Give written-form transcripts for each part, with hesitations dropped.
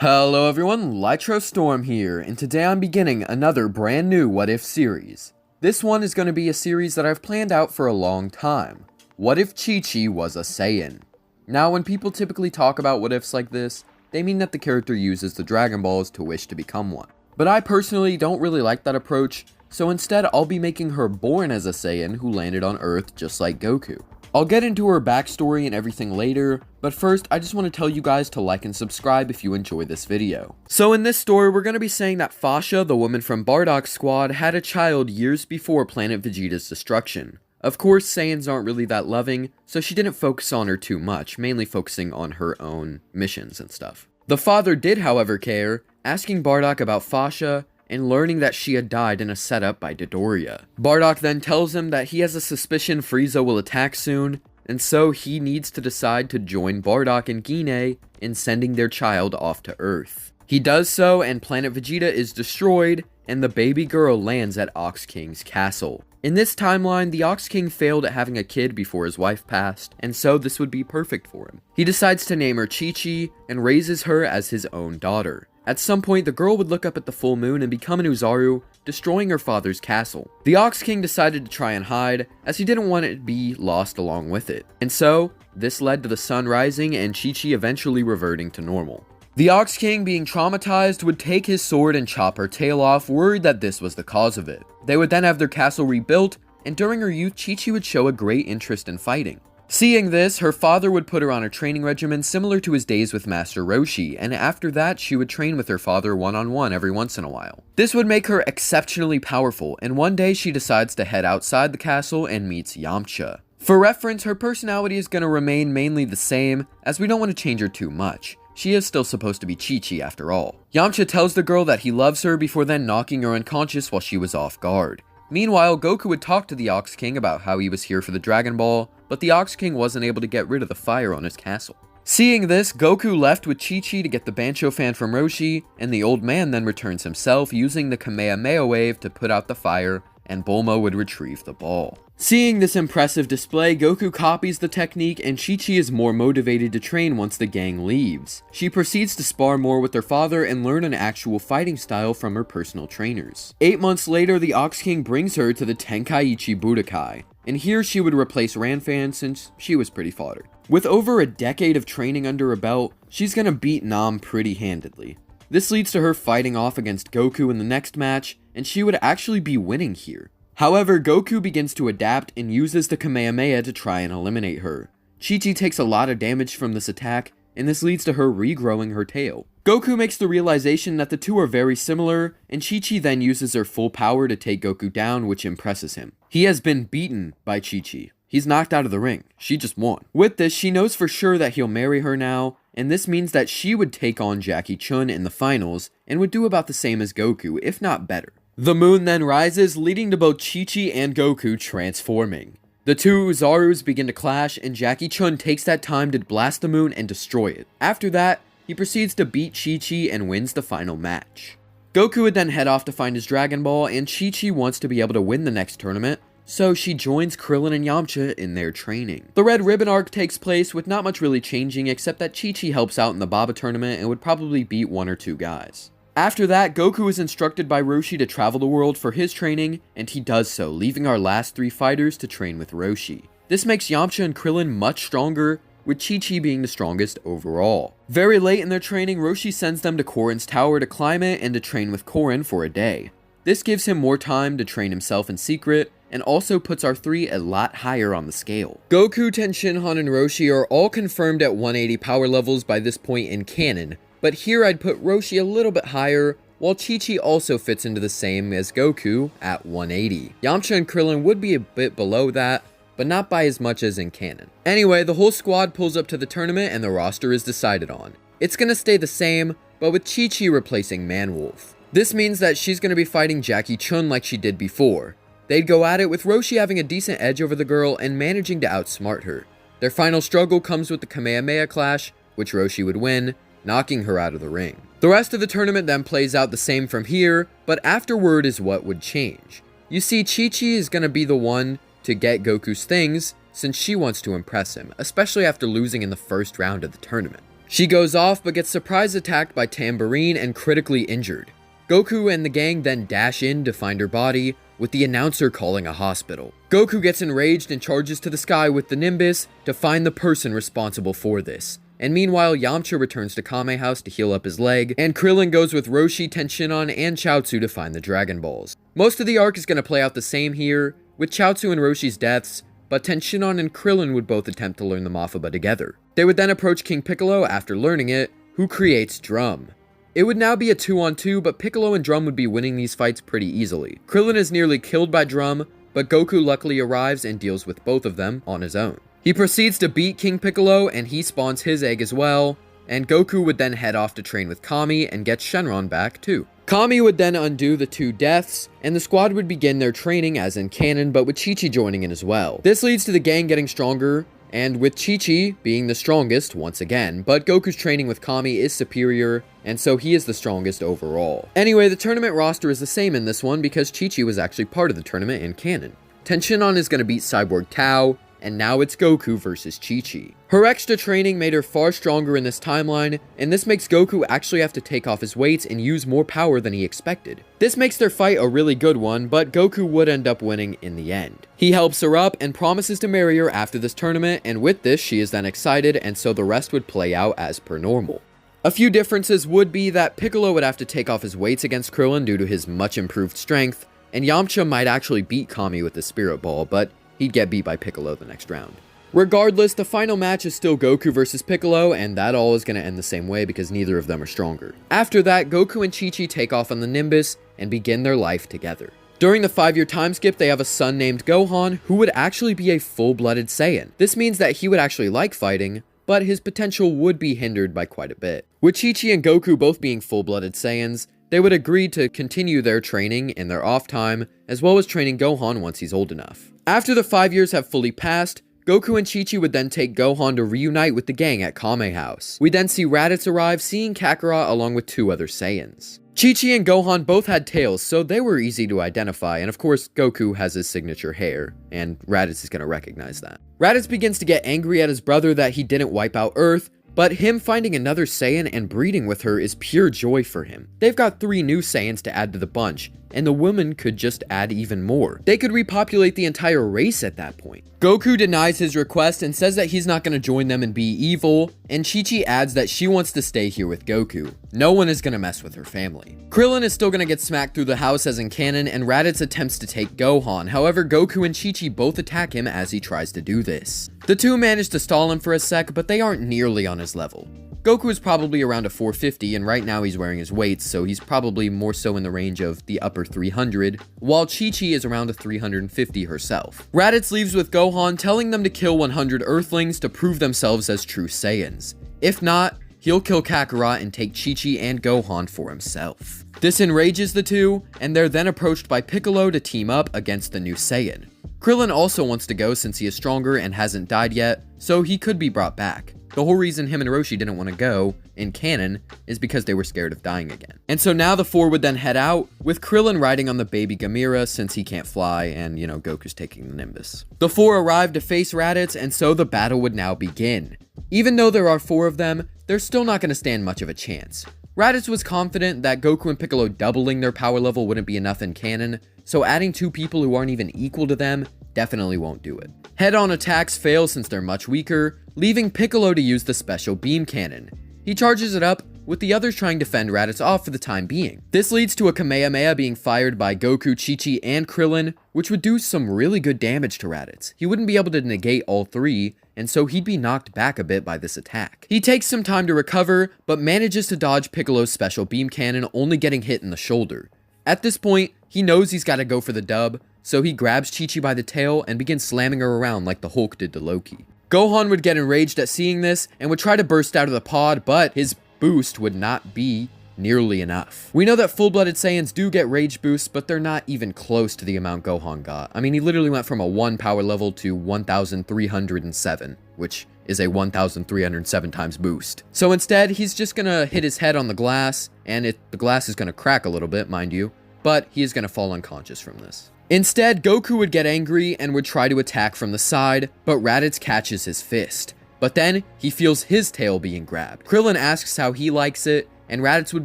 Hello everyone, Lytro Storm here, and today I'm beginning another brand new What If series. This one is going to be a series that I've planned out for a long time. What if Chichi was a Saiyan? Now when people typically talk about what ifs like this, they mean that the character uses the Dragon Balls to wish to become one. But I personally don't really like that approach, so instead I'll be making her born as a Saiyan who landed on Earth just like Goku. I'll get into her backstory and everything later, but first I just want to tell you guys to like and subscribe if you enjoy this video. So in this story, we're going to be saying that Fasha, the woman from Bardock's squad, had a child years before Planet Vegeta's destruction. Of course, Saiyans aren't really that loving, so she didn't focus on her too much, mainly focusing on her own missions and stuff. The father did, however, care, asking Bardock about Fasha, and learning that she had died in a setup by Dodoria. Bardock then tells him that he has a suspicion Frieza will attack soon, and so he needs to decide to join Bardock and Gine in sending their child off to Earth. He does so, and Planet Vegeta is destroyed, and the baby girl lands at Ox King's castle. In this timeline, the Ox King failed at having a kid before his wife passed, and so this would be perfect for him. He decides to name her Chichi, and raises her as his own daughter. At some point, the girl would look up at the full moon and become an Uzaru, destroying her father's castle. The Ox King decided to try and hide, as he didn't want it to be lost along with it. And so, this led to the sun rising and Chichi eventually reverting to normal. The Ox King, being traumatized, would take his sword and chop her tail off, worried that this was the cause of it. They would then have their castle rebuilt, and during her youth, Chichi would show a great interest in fighting. Seeing this, her father would put her on a training regimen similar to his days with Master Roshi, and after that, she would train with her father one-on-one every once in a while. This would make her exceptionally powerful, and one day she decides to head outside the castle and meets Yamcha. For reference, her personality is going to remain mainly the same, as we don't want to change her too much. She is still supposed to be Chichi after all. Yamcha tells the girl that he loves her before then knocking her unconscious while she was off guard. Meanwhile, Goku would talk to the Ox King about how he was here for the Dragon Ball, but the Ox King wasn't able to get rid of the fire on his castle. Seeing this, Goku left with Chichi to get the Bancho fan from Roshi, and the old man then returns himself using the Kamehameha wave to put out the fire, and Bulma would retrieve the ball. Seeing this impressive display, Goku copies the technique, and Chichi is more motivated to train once the gang leaves. She proceeds to spar more with her father and learn an actual fighting style from her personal trainers. 8 months later, the Ox King brings her to the Tenkaichi Budokai, and here she would replace Ranfan since she was pretty fodder. With over a decade of training under her belt, she's gonna beat Nam pretty handedly. This leads to her fighting off against Goku in the next match, and she would actually be winning here. However, Goku begins to adapt and uses the Kamehameha to try and eliminate her. Chichi takes a lot of damage from this attack, and this leads to her regrowing her tail. Goku makes the realization that the two are very similar, and Chichi then uses her full power to take Goku down, which impresses him. He has been beaten by Chichi. He's knocked out of the ring. She just won. With this, she knows for sure that he'll marry her now, and this means that she would take on Jackie Chun in the finals, and would do about the same as Goku, if not better. The moon then rises, leading to both Chichi and Goku transforming. The two Uzarus begin to clash, and Jackie Chun takes that time to blast the moon and destroy it. After that, he proceeds to beat Chichi and wins the final match. Goku would then head off to find his Dragon Ball, and Chichi wants to be able to win the next tournament, so she joins Krillin and Yamcha in their training. The Red Ribbon arc takes place with not much really changing, except that Chichi helps out in the Baba tournament and would probably beat 1 or 2 guys. After that, Goku is instructed by Roshi to travel the world for his training, and he does so, leaving our last 3 fighters to train with Roshi. This makes Yamcha and Krillin much stronger, with Chichi being the strongest overall. Very late in their training, Roshi sends them to Korin's tower to climb it and to train with Korin for a day. This gives him more time to train himself in secret, and also puts our 3 a lot higher on the scale. Goku, Tenshinhan, and Roshi are all confirmed at 180 power levels by this point in canon, but here I'd put Roshi a little bit higher, while Chichi also fits into the same as Goku at 180. Yamcha and Krillin would be a bit below that, but not by as much as in canon. Anyway, the whole squad pulls up to the tournament and the roster is decided on. It's gonna stay the same, but with Chichi replacing Manwolf. This means that she's gonna be fighting Jackie Chun like she did before. They'd go at it with Roshi having a decent edge over the girl and managing to outsmart her. Their final struggle comes with the Kamehameha clash, which Roshi would win, knocking her out of the ring. The rest of the tournament then plays out the same from here, but afterward is what would change. You see, Chichi is going to be the one to get Goku's things, since she wants to impress him, especially after losing in the first round of the tournament. She goes off but gets surprise attacked by Tambourine and critically injured. Goku and the gang then dash in to find her body, with the announcer calling a hospital. Goku gets enraged and charges to the sky with the Nimbus to find the person responsible for this. And meanwhile, Yamcha returns to Kame House to heal up his leg, and Krillin goes with Roshi, Tenshinhan, and Chaozu to find the Dragon Balls. Most of the arc is going to play out the same here, with Chaozu and Roshi's deaths, but Tenshinhan and Krillin would both attempt to learn the Mafaba together. They would then approach King Piccolo after learning it, who creates Drum. It would now be a 2-on-2, but Piccolo and Drum would be winning these fights pretty easily. Krillin is nearly killed by Drum, but Goku luckily arrives and deals with both of them on his own. He proceeds to beat King Piccolo, and he spawns his egg as well, and Goku would then head off to train with Kami and get Shenron back too. Kami would then undo the 2 deaths, and the squad would begin their training as in canon, but with Chichi joining in as well. This leads to the gang getting stronger, and with Chichi being the strongest once again, but Goku's training with Kami is superior, and so he is the strongest overall. Anyway, the tournament roster is the same in this one because Chichi was actually part of the tournament in canon. Tenshinhan is going to beat Cyborg Tao, and now it's Goku versus Chichi. Her extra training made her far stronger in this timeline, and this makes Goku actually have to take off his weights and use more power than he expected. This makes their fight a really good one, but Goku would end up winning in the end. He helps her up and promises to marry her after this tournament, and with this she is then excited, and so the rest would play out as per normal. A few differences would be that Piccolo would have to take off his weights against Krillin due to his much improved strength, and Yamcha might actually beat Kami with the Spirit Ball, but he'd get beat by Piccolo the next round. Regardless, the final match is still Goku versus Piccolo, and that all is going to end the same way because neither of them are stronger. After that, Goku and Chichi take off on the Nimbus and begin their life together. During the 5-year time skip, they have a son named Gohan, who would actually be a full-blooded Saiyan. This means that he would actually like fighting, but his potential would be hindered by quite a bit. With Chichi and Goku both being full-blooded Saiyans, they would agree to continue their training in their off time, as well as training Gohan once he's old enough. After the 5 years have fully passed, Goku and Chichi would then take Gohan to reunite with the gang at Kame House. We then see Raditz arrive, seeing Kakarot along with 2 other Saiyans. Chichi and Gohan both had tails, so they were easy to identify, and of course, Goku has his signature hair, and Raditz is going to recognize that. Raditz begins to get angry at his brother that he didn't wipe out Earth, but him finding another Saiyan and breeding with her is pure joy for him. They've got 3 new Saiyans to add to the bunch, and the woman could just add even more. They could repopulate the entire race at that point. Goku denies his request and says that he's not going to join them and be evil, and Chichi adds that she wants to stay here with Goku. No one is going to mess with her family. Krillin is still going to get smacked through the house as in canon, and Raditz attempts to take Gohan. However, Goku and Chichi both attack him as he tries to do this. The 2 manage to stall him for a sec, but they aren't nearly on his level. Goku is probably around a 450, and right now he's wearing his weights, so he's probably more so in the range of the upper 300, while Chichi is around a 350 herself. Raditz leaves with Gohan, telling them to kill 100 Earthlings to prove themselves as true Saiyans. If not, he'll kill Kakarot and take Chichi and Gohan for himself. This enrages the 2, and they're then approached by Piccolo to team up against the new Saiyan. Krillin also wants to go since he is stronger and hasn't died yet, so he could be brought back. The whole reason him and Roshi didn't want to go, in canon, is because they were scared of dying again. And so now the 4 would then head out, with Krillin riding on the baby Gamera since he can't fly and, Goku's taking the Nimbus. The 4 arrived to face Raditz, and so the battle would now begin. Even though there are 4 of them, they're still not going to stand much of a chance. Raditz was confident that Goku and Piccolo doubling their power level wouldn't be enough in canon, so adding 2 people who aren't even equal to them definitely won't do it. Head-on attacks fail since they're much weaker, leaving Piccolo to use the special beam cannon. He charges it up, with the others trying to fend Raditz off for the time being. This leads to a Kamehameha being fired by Goku, Chichi, and Krillin, which would do some really good damage to Raditz. He wouldn't be able to negate all 3, and so he'd be knocked back a bit by this attack. He takes some time to recover, but manages to dodge Piccolo's special beam cannon, only getting hit in the shoulder. At this point, he knows he's got to go for the dub, so he grabs Chichi by the tail and begins slamming her around like the Hulk did to Loki. Gohan would get enraged at seeing this and would try to burst out of the pod, but his boost would not be nearly enough. We know that full-blooded Saiyans do get rage boosts, but they're not even close to the amount Gohan got. I mean, he literally went from a 1 power level to 1,307, which is a 1,307 times boost. So instead, he's just gonna hit his head on the glass, and the glass is gonna crack a little bit, mind you, but he is gonna fall unconscious from this. Instead, Goku would get angry and would try to attack from the side, but Raditz catches his fist. But then, he feels his tail being grabbed. Krillin asks how he likes it, and Raditz would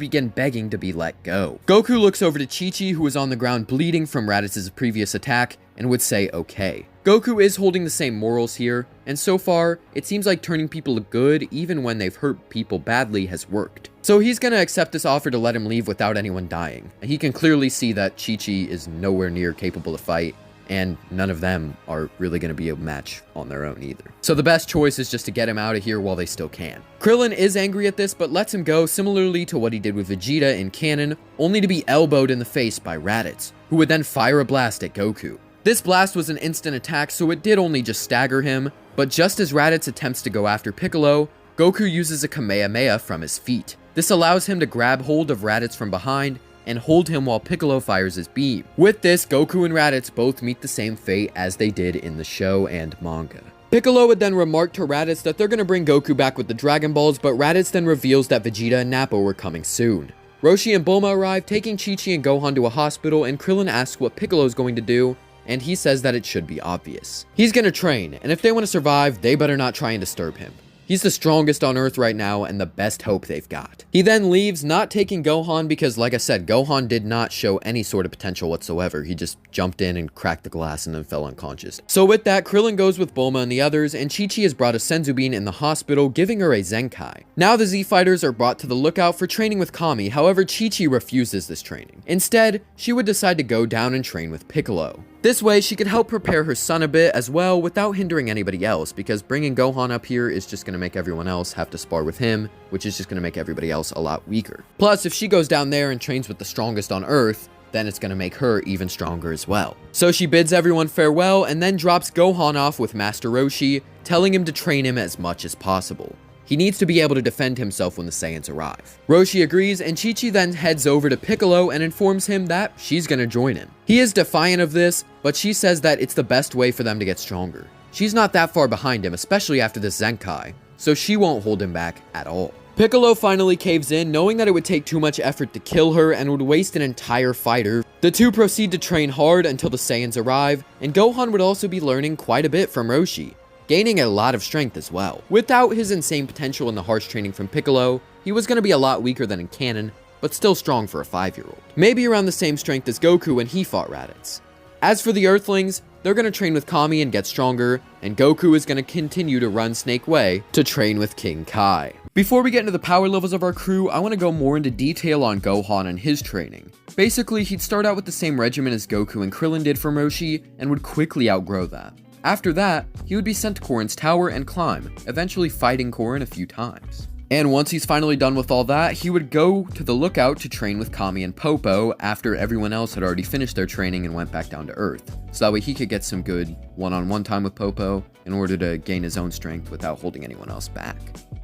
begin begging to be let go. Goku looks over to Chichi, who is on the ground bleeding from Raditz's previous attack, and would say okay. Goku is holding the same morals here, and so far, it seems like turning people good even when they've hurt people badly has worked. So he's gonna accept this offer to let him leave without anyone dying. He can clearly see that Chichi is nowhere near capable to fight, and none of them are really going to be a match on their own either. So the best choice is just to get him out of here while they still can. Krillin is angry at this, but lets him go similarly to what he did with Vegeta in canon, only to be elbowed in the face by Raditz, who would then fire a blast at Goku. This blast was an instant attack, so it did only just stagger him, but just as Raditz attempts to go after Piccolo, Goku uses a Kamehameha from his feet. This allows him to grab hold of Raditz from behind and hold him while Piccolo fires his beam. With this, Goku and Raditz both meet the same fate as they did in the show and manga. Piccolo would then remark to Raditz that they're gonna bring Goku back with the Dragon Balls, but Raditz then reveals that Vegeta and Nappa were coming soon. Roshi and Bulma arrive, taking Chichi and Gohan to a hospital, and Krillin asks what Piccolo's going to do, and he says that it should be obvious. He's gonna train, and if they want to survive, they better not try and disturb him. He's the strongest on Earth right now and the best hope they've got. He then leaves, not taking Gohan because, like I said, Gohan did not show any sort of potential whatsoever. He just jumped in and cracked the glass and then fell unconscious. So with that, Krillin goes with Bulma and the others, and Chichi has brought a Senzubin in the hospital, giving her a Zenkai. Now the Z Fighters are brought to the lookout for training with Kami, however Chichi refuses this training. Instead, she would decide to go down and train with Piccolo. This way, she could help prepare her son a bit as well without hindering anybody else, because bringing Gohan up here is just going to make everyone else have to spar with him, which is just going to make everybody else a lot weaker. Plus, if she goes down there and trains with the strongest on Earth, then it's going to make her even stronger as well. So she bids everyone farewell and then drops Gohan off with Master Roshi, telling him to train him as much as possible. He needs to be able to defend himself when the Saiyans arrive. Roshi agrees, and Chichi then heads over to Piccolo and informs him that she's gonna join him. He is defiant of this, but she says that it's the best way for them to get stronger. She's not that far behind him, especially after this Zenkai, so she won't hold him back at all. Piccolo finally caves in, knowing that it would take too much effort to kill her and would waste an entire fighter. The two proceed to train hard until the Saiyans arrive, and Gohan would also be learning quite a bit from Roshi, gaining a lot of strength as well. Without his insane potential and the harsh training from Piccolo, he was going to be a lot weaker than in canon, but still strong for a 5-year-old. Maybe around the same strength as Goku when he fought Raditz. As for the Earthlings, they're going to train with Kami and get stronger, and Goku is going to continue to run Snake Way to train with King Kai. Before we get into the power levels of our crew, I want to go more into detail on Gohan and his training. Basically, he'd start out with the same regimen as Goku and Krillin did from Roshi, and would quickly outgrow that. After that, he would be sent to Korin's tower and climb, eventually fighting Korin a few times. And once he's finally done with all that, he would go to the lookout to train with Kami and Popo after everyone else had already finished their training and went back down to Earth. So that way he could get some good one-on-one time with Popo in order to gain his own strength without holding anyone else back.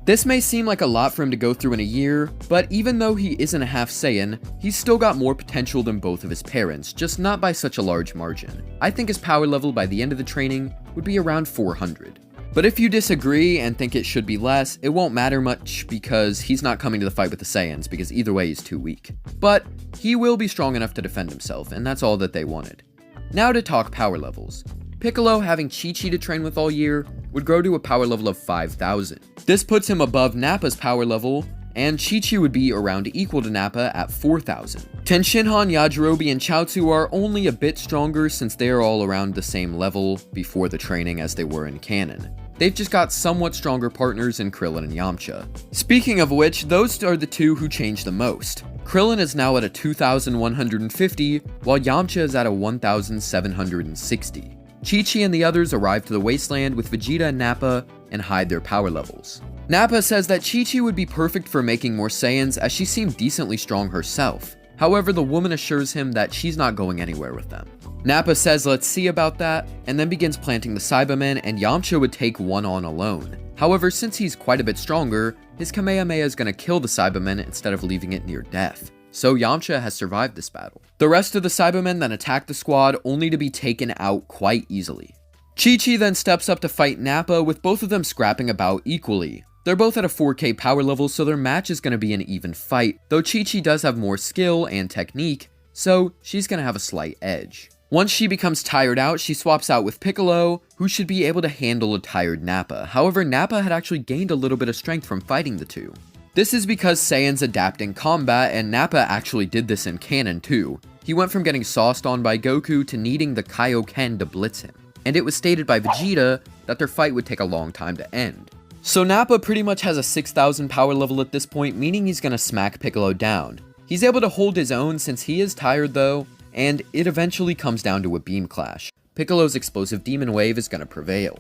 This may seem like a lot for him to go through in a year, but even though he isn't a half Saiyan, he's still got more potential than both of his parents, just not by such a large margin. I think his power level by the end of the training would be around 400. But if you disagree and think it should be less, it won't matter much because he's not coming to the fight with the Saiyans because either way he's too weak. But he will be strong enough to defend himself, and that's all that they wanted. Now to talk power levels. Piccolo, having Chichi to train with all year, would grow to a power level of 5,000. This puts him above Nappa's power level, and Chichi would be around equal to Nappa at 4,000. Tenshinhan, Yajirobe, and Chaozu are only a bit stronger since they are all around the same level before the training as they were in canon. They've just got somewhat stronger partners in Krillin and Yamcha. Speaking of which, those are the two who changed the most. Krillin is now at a 2,150, while Yamcha is at a 1,760. Chichi and the others arrive to the wasteland with Vegeta and Nappa and hide their power levels. Nappa says that Chichi would be perfect for making more Saiyans as she seemed decently strong herself. However, the woman assures him that she's not going anywhere with them. Nappa says let's see about that, and then begins planting the Cybermen, and Yamcha would take one on alone. However, since he's quite a bit stronger, his Kamehameha is going to kill the Cybermen instead of leaving it near death. So Yamcha has survived this battle. The rest of the Cybermen then attack the squad, only to be taken out quite easily. Chichi then steps up to fight Nappa, with both of them scrapping about equally. They're both at a 4K power level, so their match is going to be an even fight, though Chichi does have more skill and technique, so she's going to have a slight edge. Once she becomes tired out, she swaps out with Piccolo, who should be able to handle a tired Nappa. However, Nappa had actually gained a little bit of strength from fighting the two. This is because Saiyans adapt in combat, and Nappa actually did this in canon too. He went from getting sauced on by Goku to needing the Kaioken to blitz him. And it was stated by Vegeta that their fight would take a long time to end. So Nappa pretty much has a 6,000 power level at this point, meaning he's gonna smack Piccolo down. He's able to hold his own since he is tired though, and it eventually comes down to a beam clash. Piccolo's explosive demon wave is gonna prevail.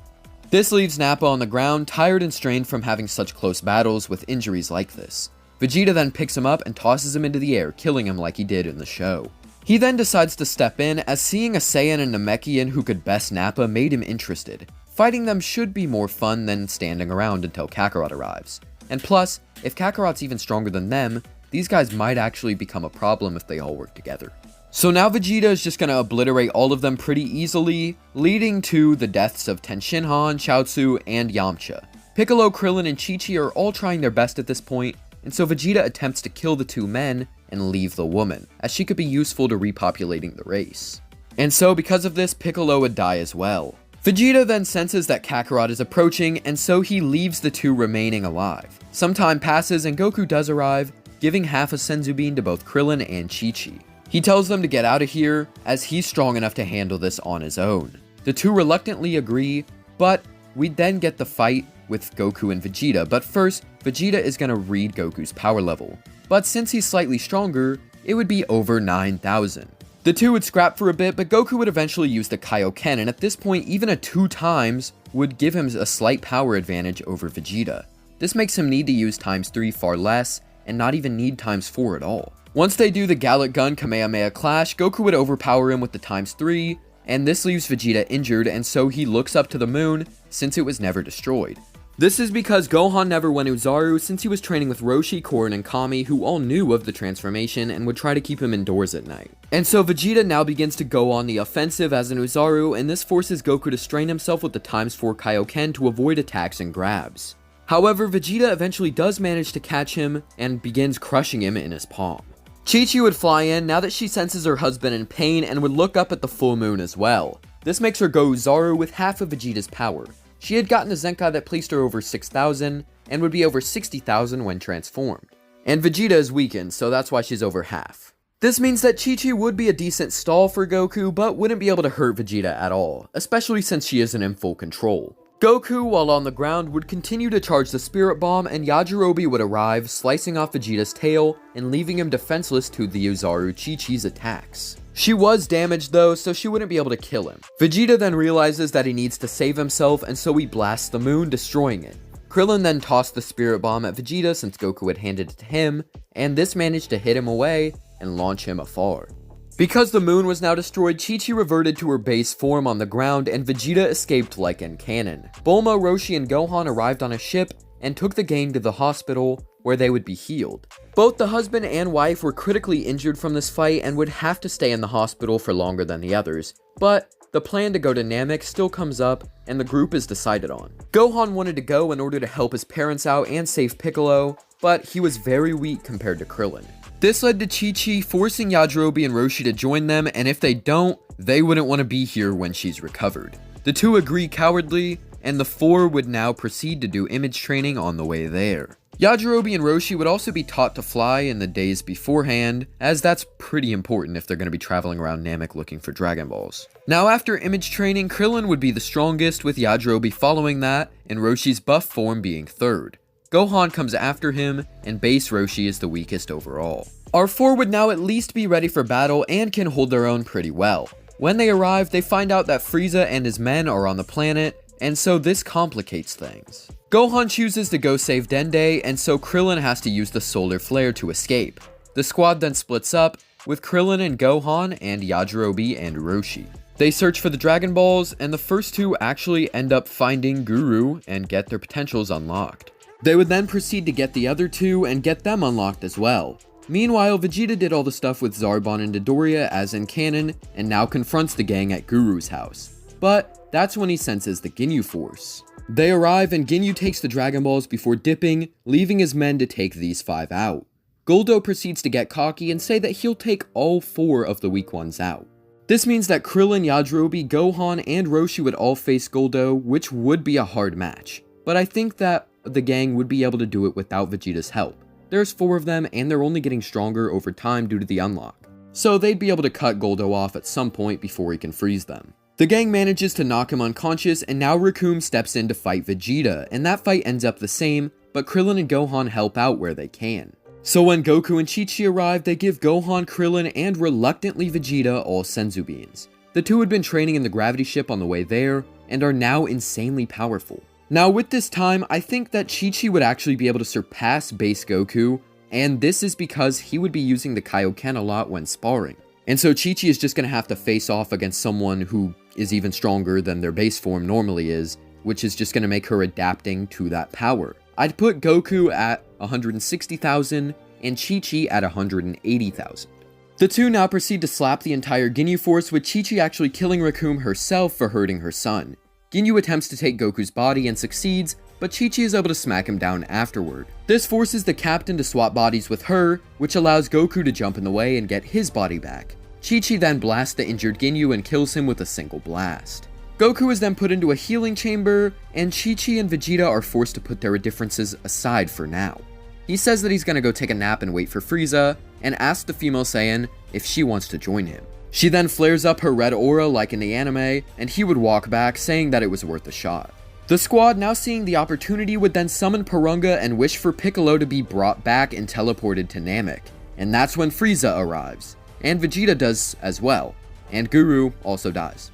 This leaves Nappa on the ground, tired and strained from having such close battles with injuries like this. Vegeta then picks him up and tosses him into the air, killing him like he did in the show. He then decides to step in, as seeing a Saiyan and Namekian who could best Nappa made him interested. Fighting them should be more fun than standing around until Kakarot arrives. And plus, if Kakarot's even stronger than them, these guys might actually become a problem if they all work together. So now Vegeta is just gonna obliterate all of them pretty easily, leading to the deaths of Tenshinhan, Chaozu, and Yamcha. Piccolo, Krillin, and Chichi are all trying their best at this point, and so Vegeta attempts to kill the two men and leave the woman, as she could be useful to repopulating the race. And so because of this, Piccolo would die as well. Vegeta then senses that Kakarot is approaching, and so he leaves the two remaining alive. Some time passes and Goku does arrive, giving half a Senzu Bean to both Krillin and Chichi. He tells them to get out of here, as he's strong enough to handle this on his own. The two reluctantly agree, but we then get the fight with Goku and Vegeta. But first, Vegeta is going to read Goku's power level. But since he's slightly stronger, it would be over 9,000. The two would scrap for a bit, but Goku would eventually use the Kaioken, and at this point, even a 2 times would give him a slight power advantage over Vegeta. This makes him need to use ×3 far less, and not even need ×4 at all. Once they do the Gallic Gun Kamehameha clash, Goku would overpower him with the ×3, and this leaves Vegeta injured, and so he looks up to the moon, since it was never destroyed. This is because Gohan never went Uzaru, since he was training with Roshi, Korin, and Kami, who all knew of the transformation and would try to keep him indoors at night. And so Vegeta now begins to go on the offensive as an Uzaru, and this forces Goku to strain himself with the ×4 Kaioken to avoid attacks and grabs. However, Vegeta eventually does manage to catch him and begins crushing him in his palm. Chichi would fly in now that she senses her husband in pain and would look up at the full moon as well. This makes her go Uzaru with half of Vegeta's power. She had gotten a Zenkai that placed her over 6,000 and would be over 60,000 when transformed. And Vegeta is weakened, so that's why she's over half. This means that Chichi would be a decent stall for Goku, but wouldn't be able to hurt Vegeta at all, especially since she isn't in full control. Goku, while on the ground, would continue to charge the Spirit Bomb, and Yajirobe would arrive, slicing off Vegeta's tail and leaving him defenseless to the Uzaru Chi-Chi's attacks. She was damaged though, so she wouldn't be able to kill him. Vegeta then realizes that he needs to save himself, and so he blasts the moon, destroying it. Krillin then tossed the Spirit Bomb at Vegeta since Goku had handed it to him, and this managed to hit him away and launch him afar. Because the moon was now destroyed, Chi-Chi reverted to her base form on the ground, and Vegeta escaped like in canon. Bulma, Roshi, and Gohan arrived on a ship and took the gang to the hospital, where they would be healed. Both the husband and wife were critically injured from this fight and would have to stay in the hospital for longer than the others, but the plan to go to Namek still comes up, and the group is decided on. Gohan wanted to go in order to help his parents out and save Piccolo, but he was very weak compared to Krillin. This led to Chi-Chi forcing Yajirobe and Roshi to join them, and if they don't, they wouldn't want to be here when she's recovered. The two agree cowardly, and the four would now proceed to do image training on the way there. Yajirobe and Roshi would also be taught to fly in the days beforehand, as that's pretty important if they're going to be traveling around Namek looking for Dragon Balls. Now after image training, Krillin would be the strongest, with Yajirobe following that, and Roshi's buff form being third. Gohan comes after him, and base Roshi is the weakest overall. Our four would now at least be ready for battle and can hold their own pretty well. When they arrive, they find out that Frieza and his men are on the planet, and so this complicates things. Gohan chooses to go save Dende, and so Krillin has to use the solar flare to escape. The squad then splits up, with Krillin and Gohan and Yajirobe and Roshi. They search for the Dragon Balls, and the first two actually end up finding Guru and get their potentials unlocked. They would then proceed to get the other two and get them unlocked as well. Meanwhile, Vegeta did all the stuff with Zarbon and Dodoria as in canon, and now confronts the gang at Guru's house. But that's when he senses the Ginyu Force. They arrive and Ginyu takes the Dragon Balls before dipping, leaving his men to take these 5 out. Goldo proceeds to get cocky and say that he'll take all 4 of the weak ones out. This means that Krillin, Yajirobe, Gohan, and Roshi would all face Guldo, which would be a hard match. But I think that the gang would be able to do it without Vegeta's help. There's 4 of them, and they're only getting stronger over time due to the unlock. So they'd be able to cut Guldo off at some point before he can freeze them. The gang manages to knock him unconscious, and now Recoome steps in to fight Vegeta, and that fight ends up the same, but Krillin and Gohan help out where they can. So when Goku and Chichi arrive, they give Gohan, Krillin, and reluctantly Vegeta all Senzu beans. The two had been training in the gravity ship on the way there, and are now insanely powerful. Now with this time, I think that Chichi would actually be able to surpass base Goku, and this is because he would be using the Kaioken a lot when sparring. And so Chichi is just going to have to face off against someone who is even stronger than their base form normally is, which is just going to make her adapting to that power. I'd put Goku at 160,000 and Chichi at 180,000. The two now proceed to slap the entire Ginyu Force, with Chichi actually killing Recoome herself for hurting her son. Ginyu attempts to take Goku's body and succeeds, but Chichi is able to smack him down afterward. This forces the captain to swap bodies with her, which allows Goku to jump in the way and get his body back. Chichi then blasts the injured Ginyu and kills him with a single blast. Goku is then put into a healing chamber, and Chichi and Vegeta are forced to put their differences aside for now. He says that he's gonna go take a nap and wait for Frieza, and asks the female Saiyan if she wants to join him. She then flares up her red aura like in the anime, and he would walk back, saying that it was worth a shot. The squad, now seeing the opportunity, would then summon Porunga and wish for Piccolo to be brought back and teleported to Namek. And that's when Frieza arrives. And Vegeta does as well. And Guru also dies.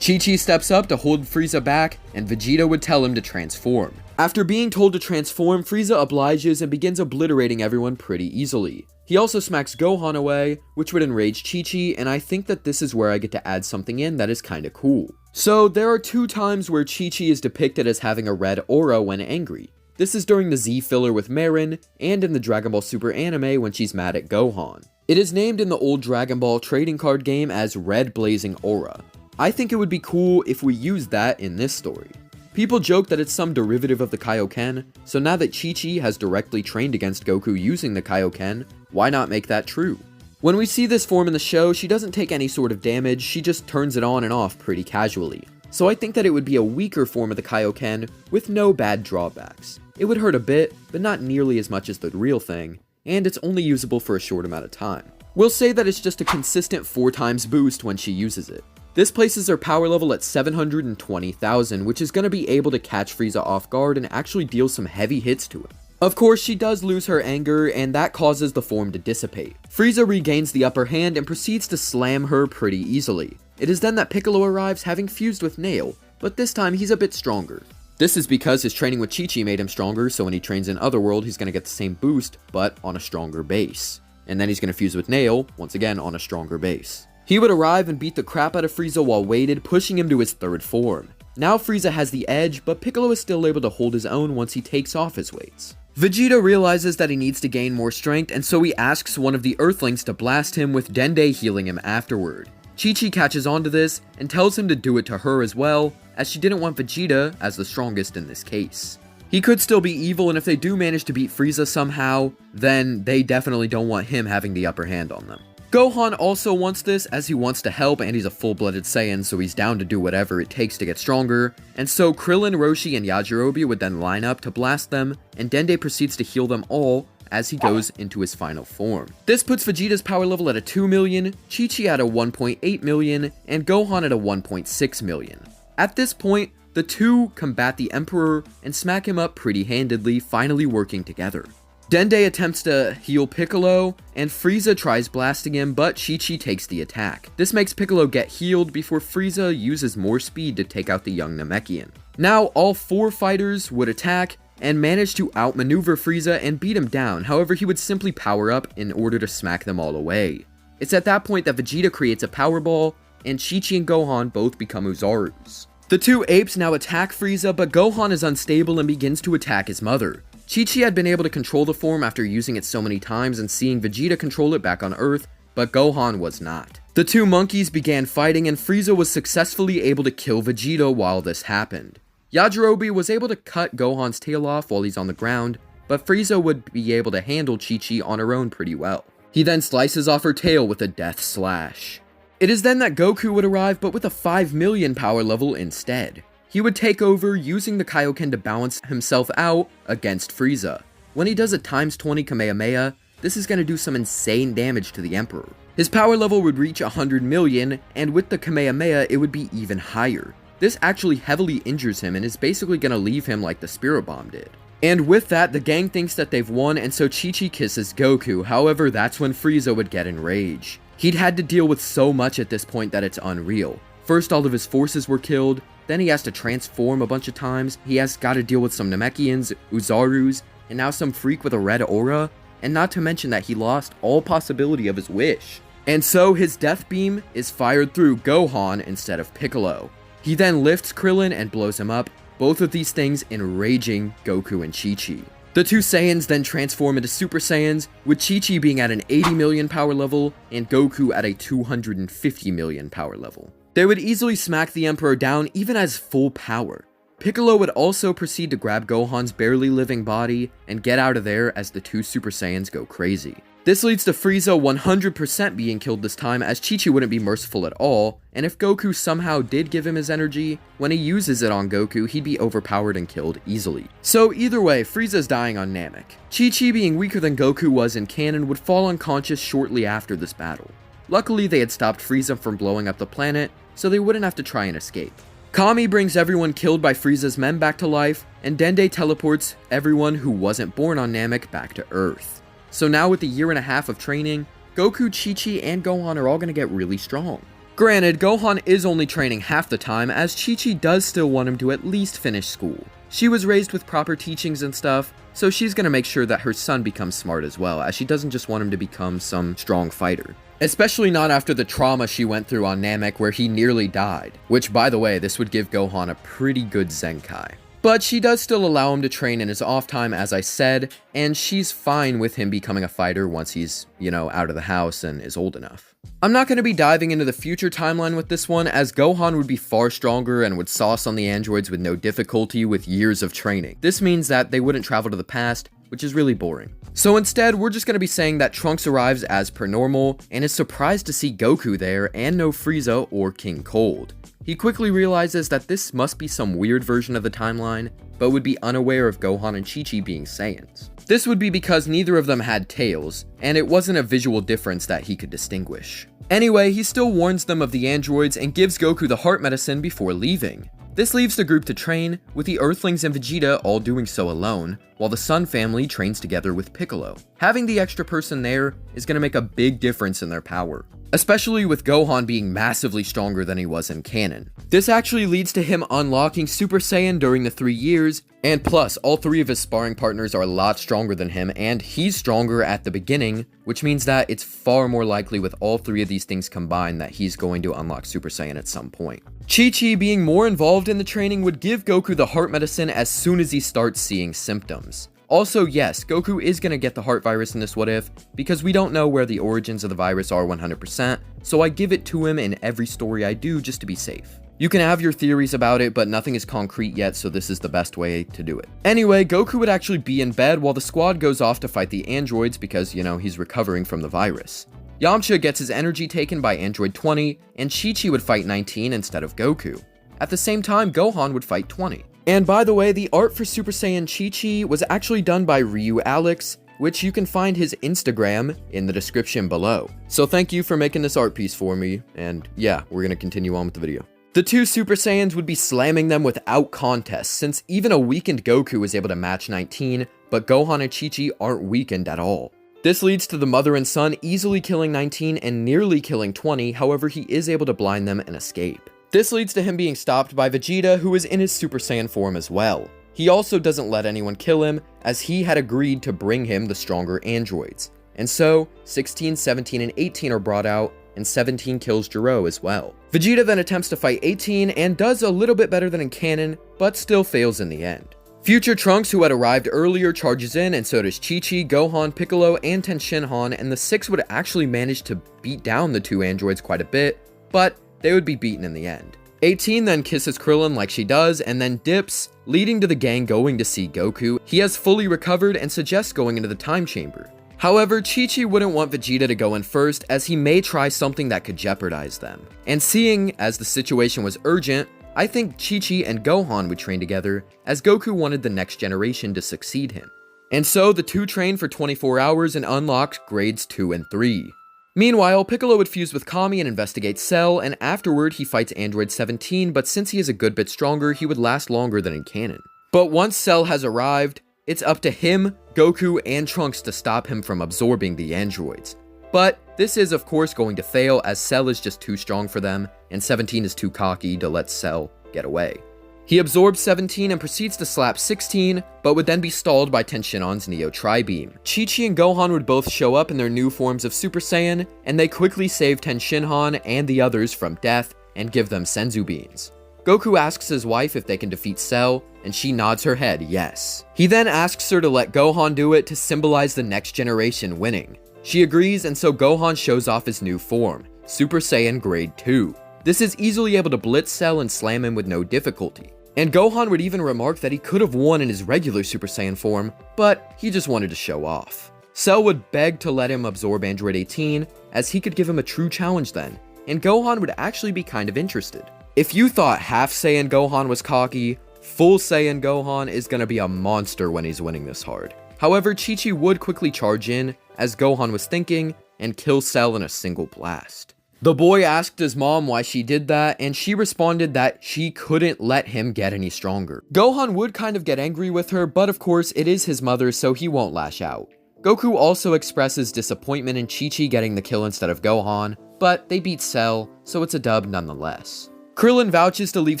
Chi-Chi steps up to hold Frieza back, and Vegeta would tell him to transform. After being told to transform, Frieza obliges and begins obliterating everyone pretty easily. He also smacks Gohan away, which would enrage Chi-Chi, and I think that this is where I get to add something in that is kinda cool. So there are 2 times where Chi-Chi is depicted as having a red aura when angry. This is during the Z filler with Marin, and in the Dragon Ball Super anime when she's mad at Gohan. It is named in the old Dragon Ball trading card game as Red Blazing Aura. I think it would be cool if we used that in this story. People joke that it's some derivative of the Kaioken, so now that Chi-Chi has directly trained against Goku using the Kaioken, why not make that true? When we see this form in the show, she doesn't take any sort of damage, she just turns it on and off pretty casually. So I think that it would be a weaker form of the Kaioken with no bad drawbacks. It would hurt a bit, but not nearly as much as the real thing, and it's only usable for a short amount of time. We'll say that it's just a consistent 4 times boost when she uses it. This places her power level at 720,000, which is going to be able to catch Frieza off guard and actually deal some heavy hits to him. Of course, she does lose her anger, and that causes the form to dissipate. Frieza regains the upper hand and proceeds to slam her pretty easily. It is then that Piccolo arrives, having fused with Nail, but this time he's a bit stronger. This is because his training with Chi-Chi made him stronger, so when he trains in Otherworld, he's going to get the same boost, but on a stronger base. And then he's going to fuse with Nail, once again on a stronger base. He would arrive and beat the crap out of Frieza while weighted, pushing him to his 3rd form. Now Frieza has the edge, but Piccolo is still able to hold his own once he takes off his weights. Vegeta realizes that he needs to gain more strength, and so he asks one of the Earthlings to blast him, with Dende healing him afterward. Chi-Chi catches on to this, and tells him to do it to her as well, as she didn't want Vegeta as the strongest in this case. He could still be evil, and if they do manage to beat Frieza somehow, then they definitely don't want him having the upper hand on them. Gohan also wants this, as he wants to help, and he's a full-blooded Saiyan, so he's down to do whatever it takes to get stronger, and so Krillin, Roshi, and Yajirobe would then line up to blast them, and Dende proceeds to heal them all as he goes into his final form. This puts Vegeta's power level at a 2 million, Chi-Chi at a 1.8 million, and Gohan at a 1.6 million. At this point, the two combat the Emperor and smack him up pretty handedly, finally working together. Dende attempts to heal Piccolo, and Frieza tries blasting him, but Chi-Chi takes the attack. This makes Piccolo get healed before Frieza uses more speed to take out the young Namekian. Now, all 4 fighters would attack, and manage to outmaneuver Frieza and beat him down. However, he would simply power up in order to smack them all away. It's at that point that Vegeta creates a Power Ball, and Chi-Chi and Gohan both become Uzarus. The 2 apes now attack Frieza, but Gohan is unstable and begins to attack his mother. Chi-Chi had been able to control the form after using it so many times and seeing Vegeta control it back on Earth, but Gohan was not. The 2 monkeys began fighting, and Frieza was successfully able to kill Vegeta while this happened. Yajirobe was able to cut Gohan's tail off while he's on the ground, but Frieza would be able to handle Chi-Chi on her own pretty well. He then slices off her tail with a death slash. It is then that Goku would arrive, but with a 5 million power level instead. He would take over, using the Kaioken to balance himself out against Frieza. When he does a ×20 Kamehameha, this is going to do some insane damage to the Emperor. His power level would reach 100 million, and with the Kamehameha, it would be even higher. This actually heavily injures him and is basically going to leave him like the Spirit Bomb did. And with that, the gang thinks that they've won, and so Chichi kisses Goku. However, that's when Frieza would get enraged. He'd had to deal with so much at this point that it's unreal. First, all of his forces were killed, then he has to transform a bunch of times, he has got to deal with some Namekians, Uzarus, and now some freak with a red aura, and not to mention that he lost all possibility of his wish. And so his death beam is fired through Gohan instead of Piccolo. He then lifts Krillin and blows him up, both of these things enraging Goku and Chichi. The two Saiyans then transform into Super Saiyans, with Chichi being at an 80 million power level and Goku at a 250 million power level. They would easily smack the Emperor down even as full power. Piccolo would also proceed to grab Gohan's barely living body and get out of there as the two Super Saiyans go crazy. This leads to Frieza 100% being killed this time, as Chichi wouldn't be merciful at all, and if Goku somehow did give him his energy, when he uses it on Goku, he'd be overpowered and killed easily. So either way, Frieza's dying on Namek. Chichi, being weaker than Goku was in canon, would fall unconscious shortly after this battle. Luckily, they had stopped Frieza from blowing up the planet, so they wouldn't have to try and escape. Kami brings everyone killed by Frieza's men back to life, and Dende teleports everyone who wasn't born on Namek back to Earth. So now with a year and a half of training, Goku, Chichi, and Gohan are all going to get really strong. Granted, Gohan is only training half the time, as Chichi does still want him to at least finish school. She was raised with proper teachings and stuff, so she's going to make sure that her son becomes smart as well, as she doesn't just want him to become some strong fighter. Especially not after the trauma she went through on Namek where he nearly died, which by the way, this would give Gohan a pretty good Zenkai. But she does still allow him to train in his off time, as I said, and she's fine with him becoming a fighter once he's, out of the house and is old enough. I'm not going to be diving into the future timeline with this one, as Gohan would be far stronger and would sauce on the androids with no difficulty with years of training. This means that they wouldn't travel to the past, which is really boring. So instead, we're just going to be saying that Trunks arrives as per normal, and is surprised to see Goku there and no Frieza or King Cold. He quickly realizes that this must be some weird version of the timeline, but would be unaware of Gohan and Chichi being Saiyans. This would be because neither of them had tails, and it wasn't a visual difference that he could distinguish. Anyway, he still warns them of the androids and gives Goku the heart medicine before leaving. This leaves the group to train, with the Earthlings and Vegeta all doing so alone, while the Sun family trains together with Piccolo. Having the extra person there is going to make a big difference in their power, especially with Gohan being massively stronger than he was in canon. This actually leads to him unlocking Super Saiyan during the 3 years, and plus, all 3 of his sparring partners are a lot stronger than him, and he's stronger at the beginning, which means that it's far more likely with all 3 of these things combined that he's going to unlock Super Saiyan at some point. Chichi, being more involved in the training, would give Goku the heart medicine as soon as he starts seeing symptoms. Also, yes, Goku is going to get the heart virus in this what if, because we don't know where the origins of the virus are 100%, so I give it to him in every story I do just to be safe. You can have your theories about it, but nothing is concrete yet, so this is the best way to do it. Anyway, Goku would actually be in bed while the squad goes off to fight the androids because, he's recovering from the virus. Yamcha gets his energy taken by Android 20, and Chichi would fight 19 instead of Goku. At the same time, Gohan would fight 20. And by the way, the art for Super Saiyan Chichi was actually done by Ryu Alex, which you can find his Instagram in the description below. So thank you for making this art piece for me, and yeah, we're gonna continue on with the video. The 2 Super Saiyans would be slamming them without contest, since even a weakened Goku was able to match 19, but Gohan and Chichi aren't weakened at all. This leads to the mother and son easily killing 19 and nearly killing 20, however he is able to blind them and escape. This leads to him being stopped by Vegeta, who is in his Super Saiyan form as well. He also doesn't let anyone kill him, as he had agreed to bring him the stronger androids. And so, 16, 17, and 18 are brought out, and 17 kills Jiro as well. Vegeta then attempts to fight 18 and does a little bit better than in canon, but still fails in the end. Future Trunks, who had arrived earlier, charges in, and so does Chichi, Gohan, Piccolo, and Tenshinhan, and the 6 would actually manage to beat down the 2 androids quite a bit, but they would be beaten in the end. 18 then kisses Krillin like she does, and then dips, leading to the gang going to see Goku. He has fully recovered and suggests going into the time chamber. However, Chichi wouldn't want Vegeta to go in first as he may try something that could jeopardize them. And seeing as the situation was urgent, I think Chichi and Gohan would train together as Goku wanted the next generation to succeed him. And so the two trained for 24 hours and unlocked grades 2 and 3. Meanwhile, Piccolo would fuse with Kami and investigate Cell, and afterward he fights Android 17, but since he is a good bit stronger, he would last longer than in canon. But once Cell has arrived, it's up to him, Goku, and Trunks to stop him from absorbing the androids. But this is of course going to fail as Cell is just too strong for them, and 17 is too cocky to let Cell get away. He absorbs 17 and proceeds to slap 16, but would then be stalled by Tenshinhan's Neo Tri-Beam. Chichi and Gohan would both show up in their new forms of Super Saiyan, and they quickly save Tenshinhan and the others from death and give them Senzu Beans. Goku asks his wife if they can defeat Cell, and she nods her head yes. He then asks her to let Gohan do it to symbolize the next generation winning. She agrees, and so Gohan shows off his new form, Super Saiyan Grade 2. This is easily able to blitz Cell and slam him with no difficulty. And Gohan would even remark that he could have won in his regular Super Saiyan form, but he just wanted to show off. Cell would beg to let him absorb Android 18, as he could give him a true challenge then, and Gohan would actually be kind of interested. If you thought half Saiyan Gohan was cocky, full Saiyan Gohan is gonna be a monster when he's winning this hard. However, Chichi would quickly charge in, as Gohan was thinking, and kill Cell in a single blast. The boy asked his mom why she did that, and she responded that she couldn't let him get any stronger. Gohan would kind of get angry with her, but of course it is his mother, so he won't lash out. Goku also expresses disappointment in Chichi getting the kill instead of Gohan, but they beat Cell, so it's a dub nonetheless. Krillin vouches to leave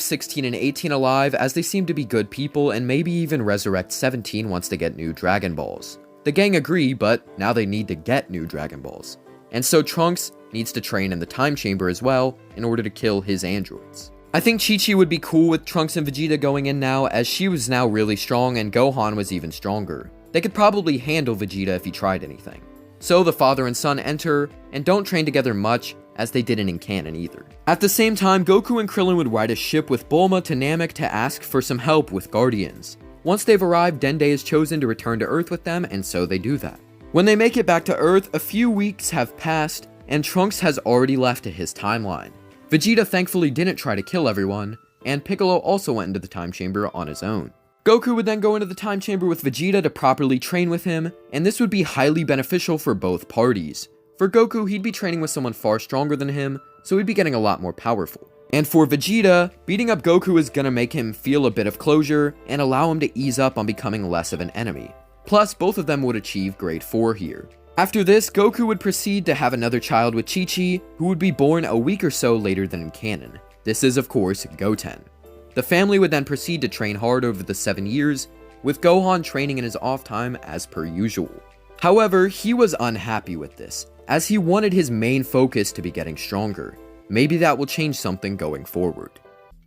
16 and 18 alive as they seem to be good people and maybe even resurrect 17 once they get new Dragon Balls. The gang agree, but now they need to get new Dragon Balls. And so Trunks needs to train in the time chamber as well in order to kill his androids. I think Chichi would be cool with Trunks and Vegeta going in now, as she was now really strong and Gohan was even stronger. They could probably handle Vegeta if he tried anything. So the father and son enter, and don't train together much, as they didn't in canon either. At the same time, Goku and Krillin would ride a ship with Bulma to Namek to ask for some help with Guardians. Once they've arrived, Dende is chosen to return to Earth with them, and so they do that. When they make it back to Earth, a few weeks have passed, and Trunks has already left to his timeline. Vegeta thankfully didn't try to kill everyone, and Piccolo also went into the time chamber on his own. Goku would then go into the time chamber with Vegeta to properly train with him, and this would be highly beneficial for both parties. For Goku, he'd be training with someone far stronger than him, so he'd be getting a lot more powerful. And for Vegeta, beating up Goku is gonna make him feel a bit of closure and allow him to ease up on becoming less of an enemy. Plus, both of them would achieve grade 4 here. After this, Goku would proceed to have another child with Chichi, who would be born a week or so later than in canon. This is, of course, Goten. The family would then proceed to train hard over the 7 years, with Gohan training in his off time as per usual. However, he was unhappy with this, as he wanted his main focus to be getting stronger. Maybe that will change something going forward.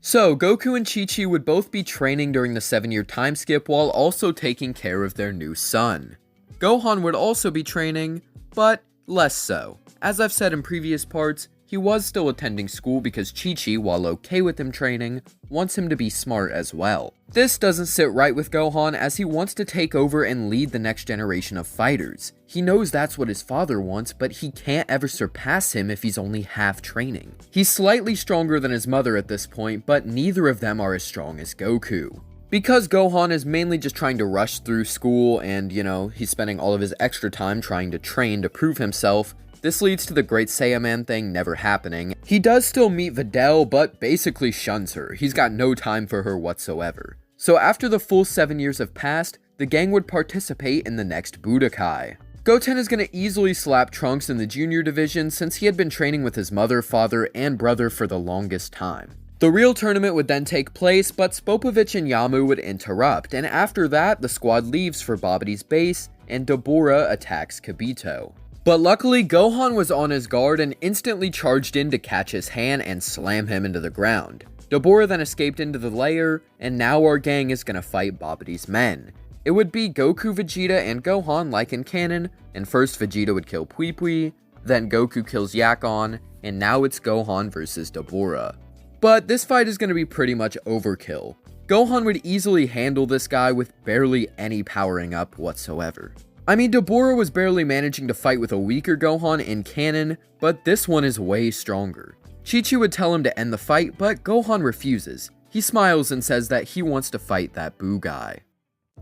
So, Goku and Chichi would both be training during the 7-year time skip while also taking care of their new son. Gohan would also be training, but less so. As I've said in previous parts, he was still attending school because Chichi, while okay with him training, wants him to be smart as well. This doesn't sit right with Gohan as he wants to take over and lead the next generation of fighters. He knows that's what his father wants, but he can't ever surpass him if he's only half training. He's slightly stronger than his mother at this point, but neither of them are as strong as Goku. Because Gohan is mainly just trying to rush through school and, he's spending all of his extra time trying to train to prove himself, this leads to the Great Saiyaman thing never happening. He does still meet Videl, but basically shuns her. He's got no time for her whatsoever. So after the full 7 years have passed, the gang would participate in the next Budokai. Goten is going to easily slap Trunks in the junior division since he had been training with his mother, father, and brother for the longest time. The real tournament would then take place, but Spopovich and Yamu would interrupt, and after that, the squad leaves for Babidi's base, and Dabura attacks Kibito. But luckily, Gohan was on his guard and instantly charged in to catch his hand and slam him into the ground. Dabura then escaped into the lair, and now our gang is gonna fight Babidi's men. It would be Goku, Vegeta, and Gohan like in canon, and first Vegeta would kill Pui Pui, then Goku kills Yakon, and now it's Gohan versus Dabura. But this fight is going to be pretty much overkill. Gohan would easily handle this guy with barely any powering up whatsoever. I mean, Deborah was barely managing to fight with a weaker Gohan in canon, but this one is way stronger. Chichi would tell him to end the fight, but Gohan refuses. He smiles and says that he wants to fight that Buu guy.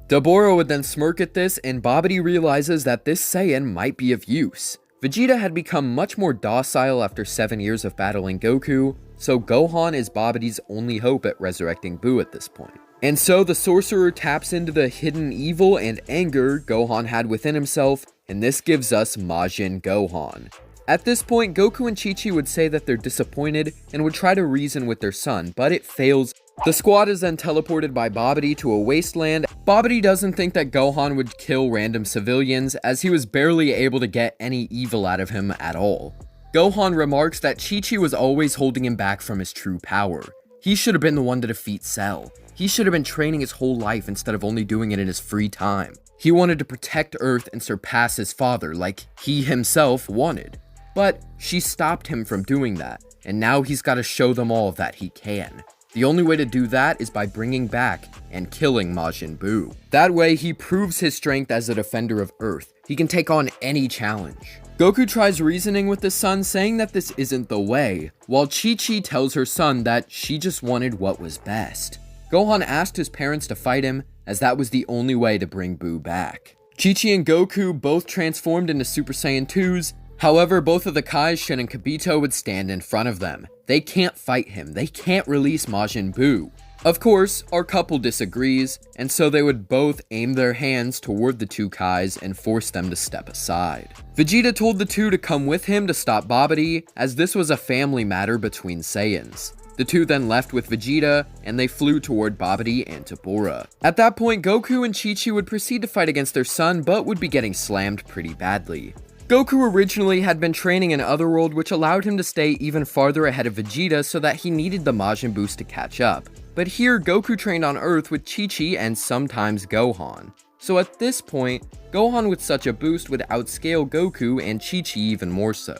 Deborah would then smirk at this, and Babidi realizes that this Saiyan might be of use. Vegeta had become much more docile after 7 years of battling Goku, so Gohan is Babidi's only hope at resurrecting Buu at this point. And so the sorcerer taps into the hidden evil and anger Gohan had within himself, and this gives us Majin Gohan. At this point, Goku and Chichi would say that they're disappointed and would try to reason with their son, but it fails. The squad is then teleported by Babidi to a wasteland. Babidi doesn't think that Gohan would kill random civilians, as he was barely able to get any evil out of him at all. Gohan remarks that Chichi was always holding him back from his true power. He should have been the one to defeat Cell. He should have been training his whole life instead of only doing it in his free time. He wanted to protect Earth and surpass his father like he himself wanted. But she stopped him from doing that, and now he's got to show them all that he can. The only way to do that is by bringing back and killing Majin Buu. That way, he proves his strength as a defender of Earth. He can take on any challenge. Goku tries reasoning with his son, saying that this isn't the way, while Chi-Chi tells her son that she just wanted what was best. Gohan asked his parents to fight him, as that was the only way to bring Buu back. Chi-Chi and Goku both transformed into Super Saiyan 2s, however, both of the Kais, Shin and Kibito, would stand in front of them. They can't fight him, they can't release Majin Buu. Of course, our couple disagrees, and so they would both aim their hands toward the two Kais and force them to step aside. Vegeta told the two to come with him to stop Babidi, as this was a family matter between Saiyans. The two then left with Vegeta, and they flew toward Babidi and Tabora. At that point, Goku and Chi-Chi would proceed to fight against their son, but would be getting slammed pretty badly. Goku originally had been training in Otherworld, which allowed him to stay even farther ahead of Vegeta so that he needed the Majin boost to catch up. But here, Goku trained on Earth with Chi-Chi and sometimes Gohan. So at this point, Gohan with such a boost would outscale Goku and Chi-Chi even more so.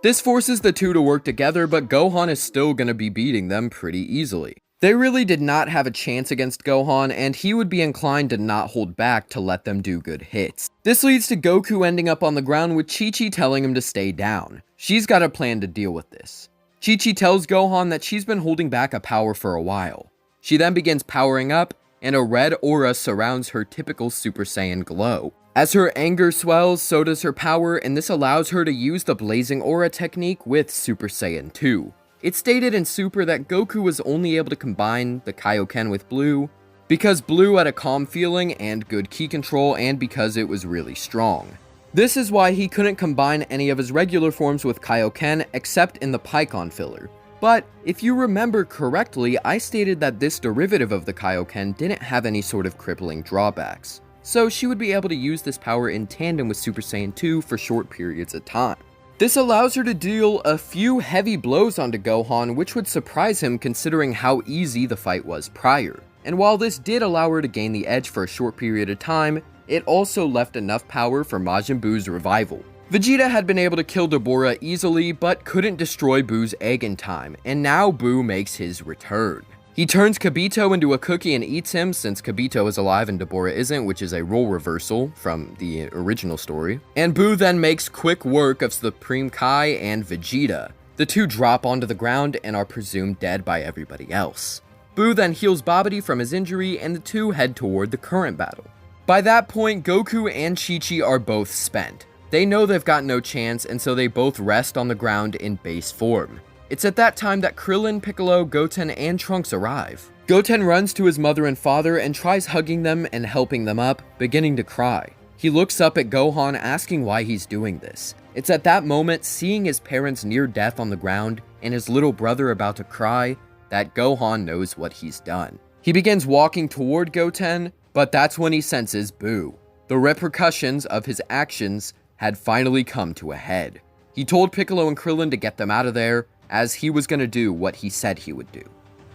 This forces the two to work together, but Gohan is still going to be beating them pretty easily. They really did not have a chance against Gohan, and he would be inclined to not hold back to let them do good hits. This leads to Goku ending up on the ground with Chi-Chi telling him to stay down. She's got a plan to deal with this. Chi-Chi tells Gohan that she's been holding back a power for a while. She then begins powering up, and a red aura surrounds her typical Super Saiyan glow. As her anger swells, so does her power, and this allows her to use the Blazing Aura technique with Super Saiyan 2. It's stated in Super that Goku was only able to combine the Kaioken with Blue, because Blue had a calm feeling and good ki control, and because it was really strong. This is why he couldn't combine any of his regular forms with Kaioken except in the Pikkon filler. But if you remember correctly, I stated that this derivative of the Kaioken didn't have any sort of crippling drawbacks. So she would be able to use this power in tandem with Super Saiyan 2 for short periods of time. This allows her to deal a few heavy blows onto Gohan, which would surprise him considering how easy the fight was prior. And while this did allow her to gain the edge for a short period of time, it also left enough power for Majin Buu's revival. Vegeta had been able to kill Deborah easily, but couldn't destroy Buu's egg in time, and now Buu makes his return. He turns Kibito into a cookie and eats him, since Kibito is alive and Deborah isn't, which is a role reversal from the original story. And Buu then makes quick work of Supreme Kai and Vegeta. The two drop onto the ground and are presumed dead by everybody else. Buu then heals Babidi from his injury, and the two head toward the current battle. By that point, Goku and Chi-Chi are both spent. They know they've got no chance, and so they both rest on the ground in base form. It's at that time that Krillin, Piccolo, Goten, and Trunks arrive. Goten runs to his mother and father and tries hugging them and helping them up, beginning to cry. He looks up at Gohan, asking why he's doing this. It's at that moment, seeing his parents near death on the ground and his little brother about to cry, that Gohan knows what he's done. He begins walking toward Goten, but that's when he senses Buu. The repercussions of his actions had finally come to a head. He told Piccolo and Krillin to get them out of there, as he was going to do what he said he would do.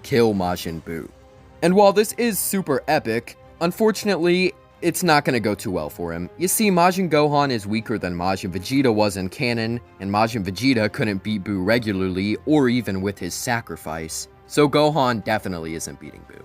Kill Majin Buu. And while this is super epic, unfortunately, it's not going to go too well for him. You see, Majin Gohan is weaker than Majin Vegeta was in canon, and Majin Vegeta couldn't beat Buu regularly or even with his sacrifice, so Gohan definitely isn't beating Buu.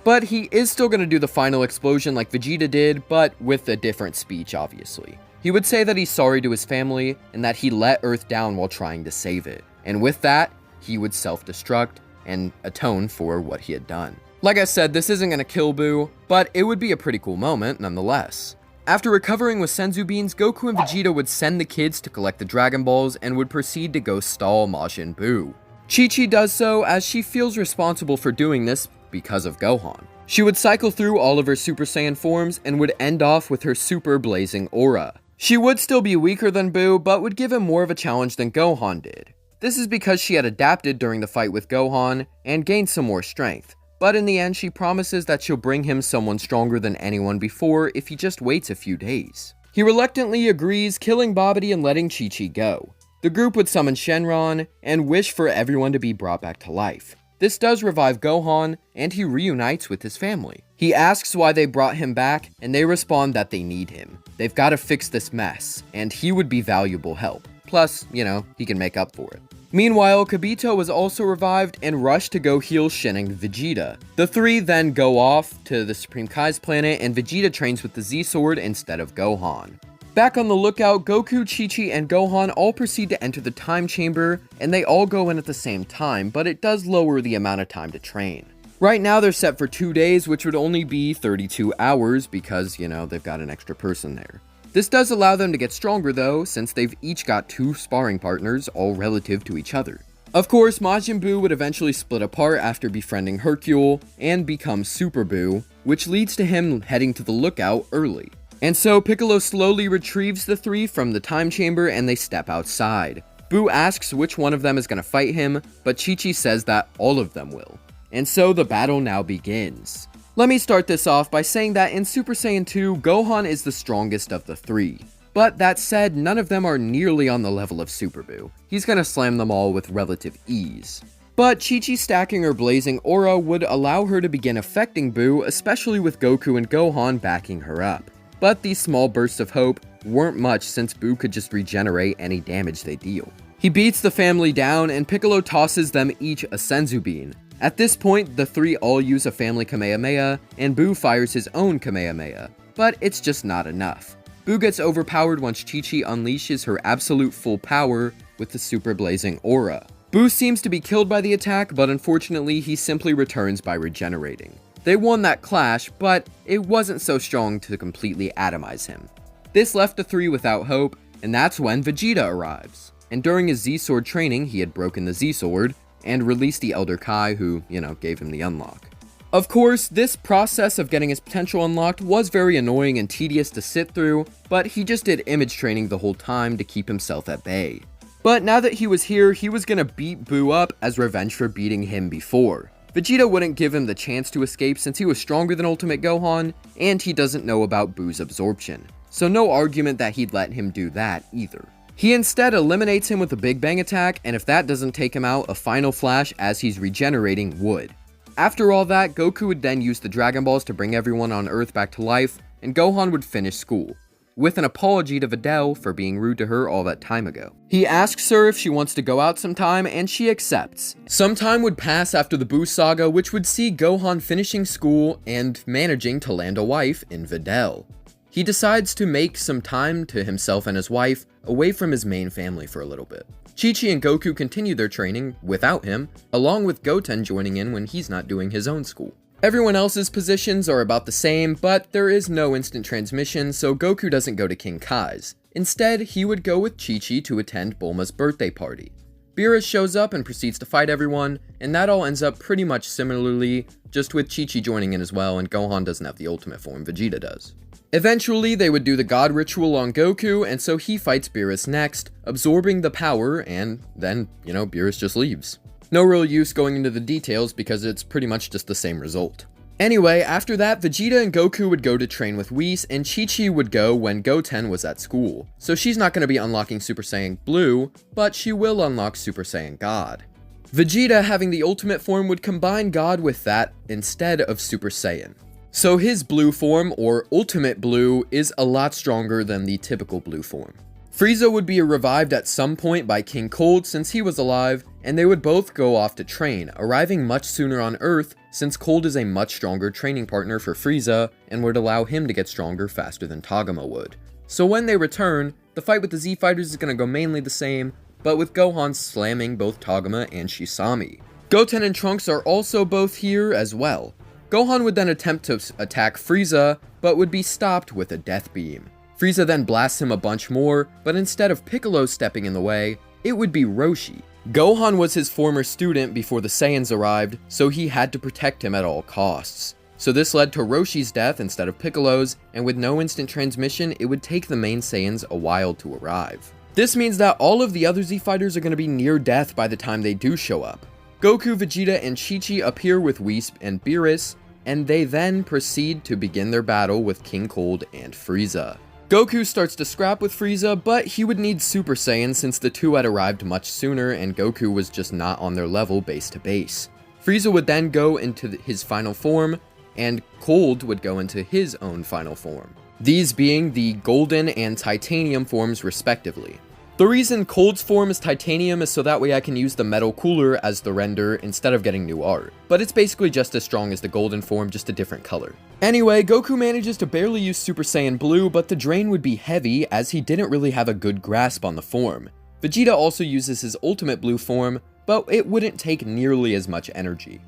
But he is still going to do the final explosion like Vegeta did, but with a different speech, obviously. He would say that he's sorry to his family, and that he let Earth down while trying to save it. And with that, he would self-destruct and atone for what he had done. Like I said, this isn't going to kill Buu, but it would be a pretty cool moment nonetheless. After recovering with Senzu Beans, Goku and Vegeta would send the kids to collect the Dragon Balls and would proceed to go stall Majin Buu. Chichi does so as she feels responsible for doing this because of Gohan. She would cycle through all of her Super Saiyan forms and would end off with her Super Blazing Aura. She would still be weaker than Buu, but would give him more of a challenge than Gohan did. This is because she had adapted during the fight with Gohan and gained some more strength. But in the end, she promises that she'll bring him someone stronger than anyone before if he just waits a few days. He reluctantly agrees, killing Babidi and letting Chichi go. The group would summon Shenron and wish for everyone to be brought back to life. This does revive Gohan, and he reunites with his family. He asks why they brought him back, and they respond that they need him. They've got to fix this mess, and he would be valuable help. Plus, he can make up for it. Meanwhile, Kibito was also revived and rushed to go heal Shin and Vegeta. The three then go off to the Supreme Kai's planet, and Vegeta trains with the Z-Sword instead of Gohan. Back on the lookout, Goku, Chi-Chi, and Gohan all proceed to enter the time chamber, and they all go in at the same time, but it does lower the amount of time to train. Right now they're set for 2 days, which would only be 32 hours because, they've got an extra person there. This does allow them to get stronger though, since they've each got 2 sparring partners, all relative to each other. Of course, Majin Buu would eventually split apart after befriending Hercule and become Super Buu, which leads to him heading to the lookout early. And so Piccolo slowly retrieves the 3 from the time chamber and they step outside. Buu asks which one of them is going to fight him, but Chi-Chi says that all of them will. And so the battle now begins. Let me start this off by saying that in Super Saiyan 2, Gohan is the strongest of the 3. But that said, none of them are nearly on the level of Super Buu. He's gonna slam them all with relative ease. But Chi-Chi stacking her Blazing Aura would allow her to begin affecting Buu, especially with Goku and Gohan backing her up. But these small bursts of hope weren't much since Buu could just regenerate any damage they deal. He beats the family down and Piccolo tosses them each a Senzu Bean. At this point, the 3 all use a family Kamehameha, and Buu fires his own Kamehameha, but it's just not enough. Buu gets overpowered once Chi-Chi unleashes her absolute full power with the Super Blazing Aura. Buu seems to be killed by the attack, but unfortunately he simply returns by regenerating. They won that clash, but it wasn't so strong to completely atomize him. This left the 3 without hope, and that's when Vegeta arrives. And during his Z-Sword training, he had broken the Z-Sword, and released the Elder Kai who, gave him the unlock. Of course, this process of getting his potential unlocked was very annoying and tedious to sit through, but he just did image training the whole time to keep himself at bay. But now that he was here, he was gonna beat Buu up as revenge for beating him before. Vegeta wouldn't give him the chance to escape since he was stronger than Ultimate Gohan, and he doesn't know about Buu's absorption, so no argument that he'd let him do that either. He instead eliminates him with a Big Bang attack, and if that doesn't take him out, a Final Flash as he's regenerating would. After all that, Goku would then use the Dragon Balls to bring everyone on Earth back to life, and Gohan would finish school, with an apology to Videl for being rude to her all that time ago. He asks her if she wants to go out sometime, and she accepts. Some time would pass after the Buu saga, which would see Gohan finishing school and managing to land a wife in Videl. He decides to make some time to himself and his wife away from his main family for a little bit. Chi-Chi and Goku continue their training without him, along with Goten joining in when he's not doing his own school. Everyone else's positions are about the same, but there is no instant transmission, so Goku doesn't go to King Kai's. Instead, he would go with Chi-Chi to attend Bulma's birthday party. Beerus shows up and proceeds to fight everyone, and that all ends up pretty much similarly, just with Chi-Chi joining in as well, and Gohan doesn't have the ultimate form, Vegeta does. Eventually, they would do the God Ritual on Goku, and so he fights Beerus next, absorbing the power, and then, Beerus just leaves. No real use going into the details because it's pretty much just the same result. Anyway, after that, Vegeta and Goku would go to train with Whis, and Chi-Chi would go when Goten was at school. So she's not going to be unlocking Super Saiyan Blue, but she will unlock Super Saiyan God. Vegeta, having the ultimate form, would combine God with that instead of Super Saiyan. So his blue form, or Ultimate Blue, is a lot stronger than the typical blue form. Frieza would be revived at some point by King Cold since he was alive, and they would both go off to train, arriving much sooner on Earth since Cold is a much stronger training partner for Frieza and would allow him to get stronger faster than Tagoma would. So when they return, the fight with the Z Fighters is going to go mainly the same, but with Gohan slamming both Tagoma and Shisami. Goten and Trunks are also both here as well. Gohan would then attempt to attack Frieza, but would be stopped with a death beam. Frieza then blasts him a bunch more, but instead of Piccolo stepping in the way, it would be Roshi. Gohan was his former student before the Saiyans arrived, so he had to protect him at all costs. So this led to Roshi's death instead of Piccolo's, and with no instant transmission, it would take the main Saiyans a while to arrive. This means that all of the other Z Fighters are going to be near death by the time they do show up. Goku, Vegeta, and Chichi appear with Whis and Beerus, and they then proceed to begin their battle with King Cold and Frieza. Goku starts to scrap with Frieza, but he would need Super Saiyan since the two had arrived much sooner and Goku was just not on their level base to base. Frieza would then go into his final form, and Cold would go into his own final form. These being the Golden and Titanium forms respectively. The reason Cold's form is Titanium is so that way I can use the Metal Cooler as the render instead of getting new art, but it's basically just as strong as the Golden form, just a different color. Anyway, Goku manages to barely use Super Saiyan Blue, but the drain would be heavy as he didn't really have a good grasp on the form. Vegeta also uses his Ultimate Blue form, but it wouldn't take nearly as much energy.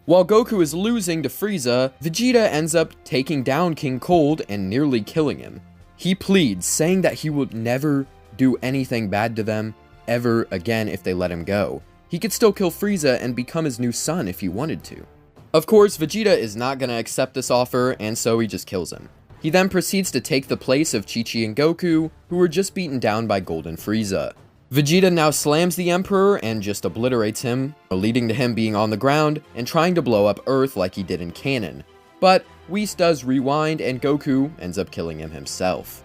While Goku is losing to Frieza, Vegeta ends up taking down King Cold and nearly killing him. He pleads, saying that he will never do anything bad to them ever again if they let him go. He could still kill Frieza and become his new son if he wanted to. Of course, Vegeta is not going to accept this offer, and so he just kills him. He then proceeds to take the place of Chichi and Goku, who were just beaten down by Golden Frieza. Vegeta now slams the Emperor and just obliterates him, leading to him being on the ground and trying to blow up Earth like he did in canon. But Whis does rewind and Goku ends up killing him himself.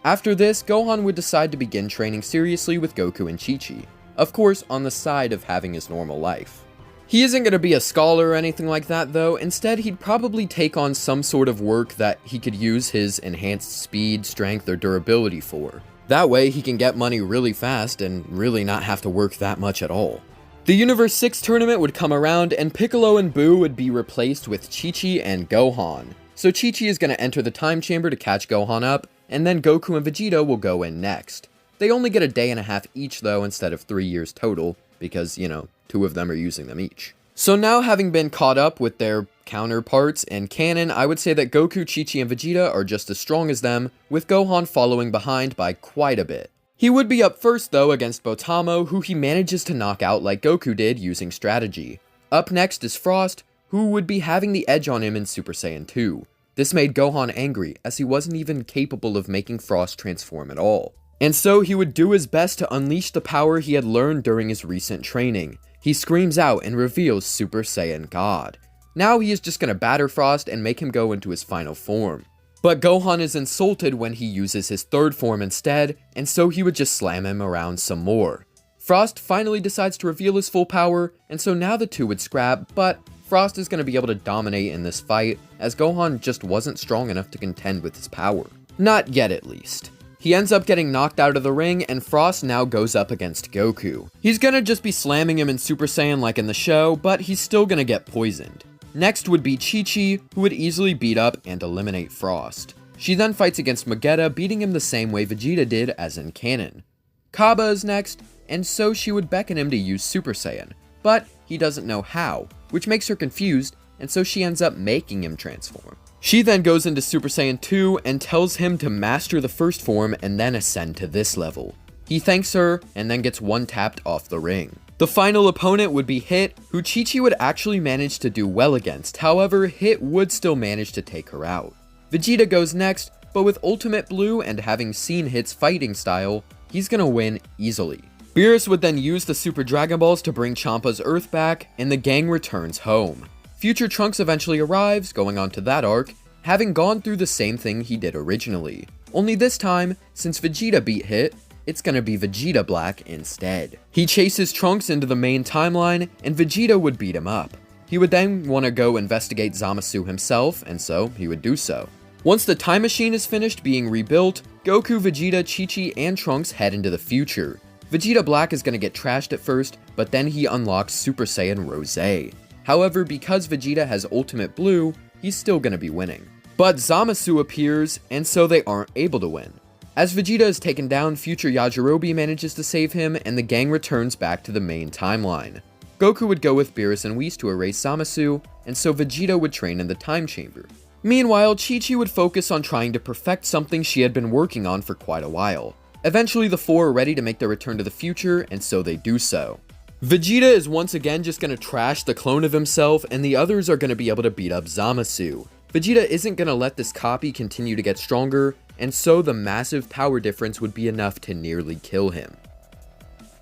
After this, Gohan would decide to begin training seriously with Goku and Chichi, of course on the side of having his normal life. He isn't going to be a scholar or anything like that though, instead he'd probably take on some sort of work that he could use his enhanced speed, strength, or durability for. That way he can get money really fast and really not have to work that much at all. The Universe 6 tournament would come around and Piccolo and Buu would be replaced with Chichi and Gohan. So Chichi is going to enter the time chamber to catch Gohan up, and then Goku and Vegeta will go in next. They only get a day and a half each though instead of 3 years total, because, you know, 2 of them are using them each. So now having been caught up with their counterparts in canon, I would say that Goku, Chichi, and Vegeta are just as strong as them, with Gohan following behind by quite a bit. He would be up first though against Botamo, who he manages to knock out like Goku did using strategy. Up next is Frost, who would be having the edge on him in Super Saiyan 2. This made Gohan angry, as he wasn't even capable of making Frost transform at all. And so he would do his best to unleash the power he had learned during his recent training. He screams out and reveals Super Saiyan God. Now he is just gonna batter Frost and make him go into his final form. But Gohan is insulted when he uses his third form instead, and so he would just slam him around some more. Frost finally decides to reveal his full power, and so now the two would scrap, but Frost is going to be able to dominate in this fight, as Gohan just wasn't strong enough to contend with his power. Not yet at least. He ends up getting knocked out of the ring, and Frost now goes up against Goku. He's gonna just be slamming him in Super Saiyan like in the show, but he's still gonna get poisoned. Next would be Chichi, who would easily beat up and eliminate Frost. She then fights against Vegeta, beating him the same way Vegeta did as in canon. Kaba is next, and so she would beckon him to use Super Saiyan, but he doesn't know how, which makes her confused, and so she ends up making him transform. She then goes into Super Saiyan 2 and tells him to master the first form and then ascend to this level. He thanks her and then gets one-tapped off the ring. The final opponent would be Hit, who Chichi would actually manage to do well against, however Hit would still manage to take her out. Vegeta goes next, but with Ultimate Blue and having seen Hit's fighting style, he's gonna win easily. Beerus would then use the Super Dragon Balls to bring Champa's Earth back, and the gang returns home. Future Trunks eventually arrives, going on to that arc, having gone through the same thing he did originally. Only this time, since Vegeta beat Hit, it's gonna be Vegeta Black instead. He chases Trunks into the main timeline, and Vegeta would beat him up. He would then want to go investigate Zamasu himself, and so he would do so. Once the time machine is finished being rebuilt, Goku, Vegeta, Chichi, and Trunks head into the future. Vegeta Black is going to get trashed at first, but then he unlocks Super Saiyan Rosé. However, because Vegeta has Ultimate Blue, he's still gonna be winning. But Zamasu appears, and so they aren't able to win. As Vegeta is taken down, future Yajirobe manages to save him, and the gang returns back to the main timeline. Goku would go with Beerus and Whis to erase Zamasu, and so Vegeta would train in the time chamber. Meanwhile, Chichi would focus on trying to perfect something she had been working on for quite a while. Eventually, the four are ready to make their return to the future, and so they do so. Vegeta is once again just gonna trash the clone of himself, and the others are gonna be able to beat up Zamasu. Vegeta isn't gonna let this copy continue to get stronger, and so the massive power difference would be enough to nearly kill him.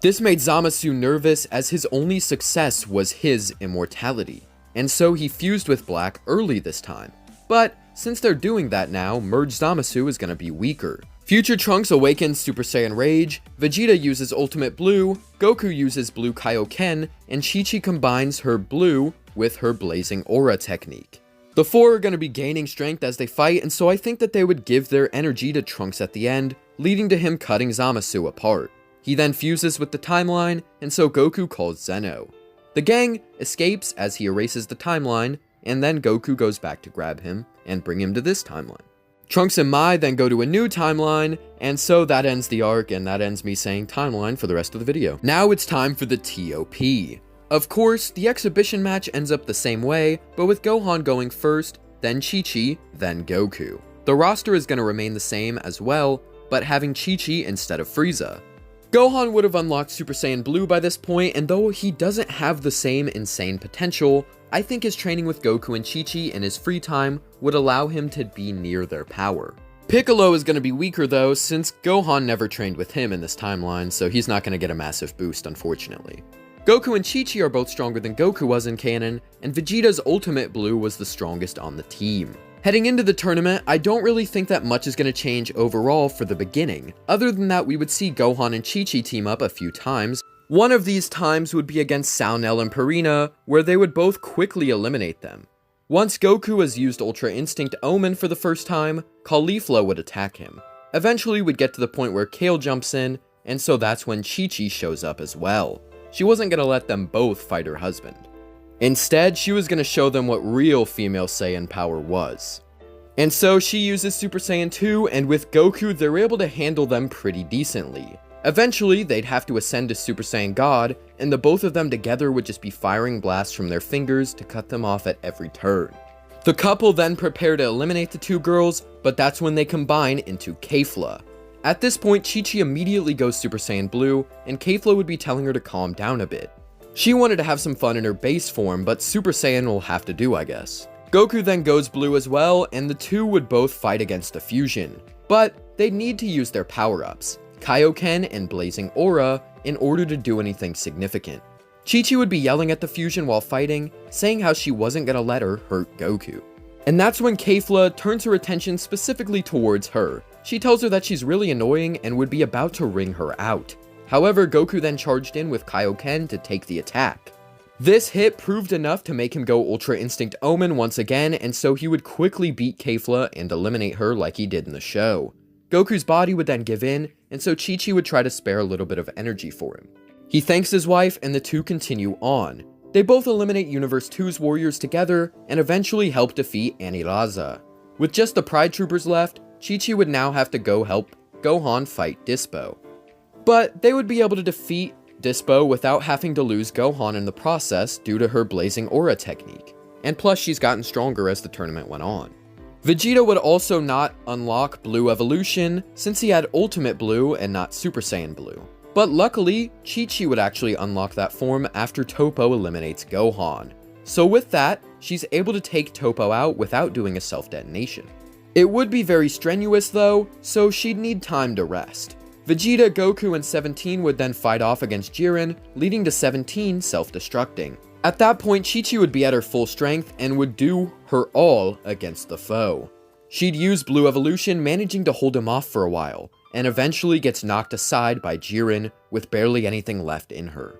This made Zamasu nervous, as his only success was his immortality, and so he fused with Black early this time. But since they're doing that now, merged Zamasu is gonna be weaker. Future Trunks awakens Super Saiyan Rage, Vegeta uses Ultimate Blue, Goku uses Blue Kaioken, and Chichi combines her Blue with her Blazing Aura technique. The four are going to be gaining strength as they fight, and so I think that they would give their energy to Trunks at the end, leading to him cutting Zamasu apart. He then fuses with the timeline, and so Goku calls Zeno. The gang escapes as he erases the timeline, and then Goku goes back to grab him and bring him to this timeline. Trunks and Mai then go to a new timeline, and so that ends the arc, and that ends me saying timeline for the rest of the video. Now it's time for the TOP. Of course, the exhibition match ends up the same way, but with Gohan going first, then Chichi, then Goku. The roster is going to remain the same as well, but having Chichi instead of Frieza. Gohan would have unlocked Super Saiyan Blue by this point, and though he doesn't have the same insane potential, I think his training with Goku and Chichi in his free time would allow him to be near their power. Piccolo is going to be weaker though, since Gohan never trained with him in this timeline, so he's not going to get a massive boost, unfortunately. Goku and Chichi are both stronger than Goku was in canon, and Vegeta's Ultimate Blue was the strongest on the team. Heading into the tournament, I don't really think that much is going to change overall for the beginning. Other than that, we would see Gohan and Chichi team up a few times. One of these times would be against Saunel and Purina, where they would both quickly eliminate them. Once Goku has used Ultra Instinct Omen for the first time, Caulifla would attack him. Eventually, we'd get to the point where Kale jumps in, and so that's when Chichi shows up as well. She wasn't going to let them both fight her husband. Instead, she was going to show them what real female Saiyan power was. And so she uses Super Saiyan 2, and with Goku, they're able to handle them pretty decently. Eventually, they'd have to ascend to Super Saiyan God, and the both of them together would just be firing blasts from their fingers to cut them off at every turn. The couple then prepare to eliminate the two girls, but that's when they combine into Kefla. At this point, Chichi immediately goes Super Saiyan Blue, and Kefla would be telling her to calm down a bit. She wanted to have some fun in her base form, but Super Saiyan will have to do, I guess. Goku then goes blue as well, and the two would both fight against the fusion. But they'd need to use their power-ups, Kaioken and Blazing Aura, in order to do anything significant. Chichi would be yelling at the fusion while fighting, saying how she wasn't gonna let her hurt Goku. And that's when Kefla turns her attention specifically towards her. She tells her that she's really annoying and would be about to ring her out. However, Goku then charged in with Kaioken to take the attack. This hit proved enough to make him go Ultra Instinct Omen once again, and so he would quickly beat Kefla and eliminate her like he did in the show. Goku's body would then give in, and so Chichi would try to spare a little bit of energy for him. He thanks his wife, and the two continue on. They both eliminate Universe 2's warriors together, and eventually help defeat Aniraza. With just the Pride Troopers left, Chichi would now have to go help Gohan fight Dispo. But they would be able to defeat Dispo without having to lose Gohan in the process due to her Blazing Aura technique. And plus, she's gotten stronger as the tournament went on. Vegeta would also not unlock Blue Evolution, since he had Ultimate Blue and not Super Saiyan Blue. But luckily, Chichi would actually unlock that form after Toppo eliminates Gohan. So with that, she's able to take Toppo out without doing a self-detonation. It would be very strenuous though, so she'd need time to rest. Vegeta, Goku, and 17 would then fight off against Jiren, leading to 17 self-destructing. At that point, Chichi would be at her full strength and would do her all against the foe. She'd use Blue Evolution, managing to hold him off for a while, and eventually gets knocked aside by Jiren with barely anything left in her.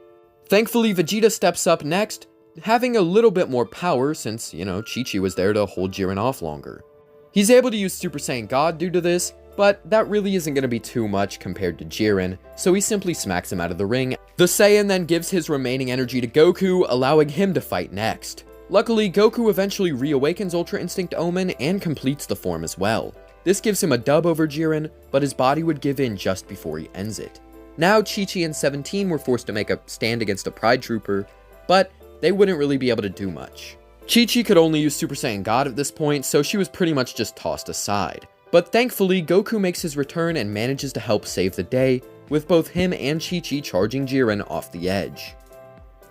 Thankfully, Vegeta steps up next, having a little bit more power since, Chi-Chi was there to hold Jiren off longer. He's able to use Super Saiyan God due to this, but that really isn't going to be too much compared to Jiren, so he simply smacks him out of the ring. The Saiyan then gives his remaining energy to Goku, allowing him to fight next. Luckily, Goku eventually reawakens Ultra Instinct Omen and completes the form as well. This gives him a dub over Jiren, but his body would give in just before he ends it. Now Chichi and 17 were forced to make a stand against a Pride Trooper, but they wouldn't really be able to do much. Chichi could only use Super Saiyan God at this point, so she was pretty much just tossed aside. But thankfully, Goku makes his return and manages to help save the day, with both him and Chichi charging Jiren off the edge.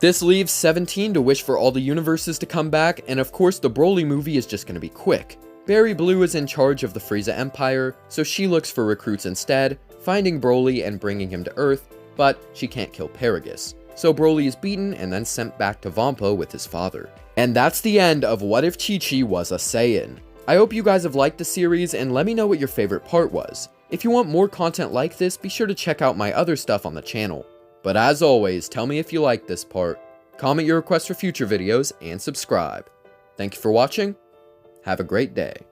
This leaves 17 to wish for all the universes to come back, and of course the Broly movie is just going to be quick. Berry Blue is in charge of the Frieza Empire, so she looks for recruits instead, finding Broly and bringing him to Earth, but she can't kill Paragus. So Broly is beaten and then sent back to Vampa with his father. And that's the end of What If Chichi Was a Saiyan. I hope you guys have liked the series, and let me know what your favorite part was. If you want more content like this, be sure to check out my other stuff on the channel. But as always, tell me if you liked this part, comment your requests for future videos, and subscribe. Thank you for watching. Have a great day.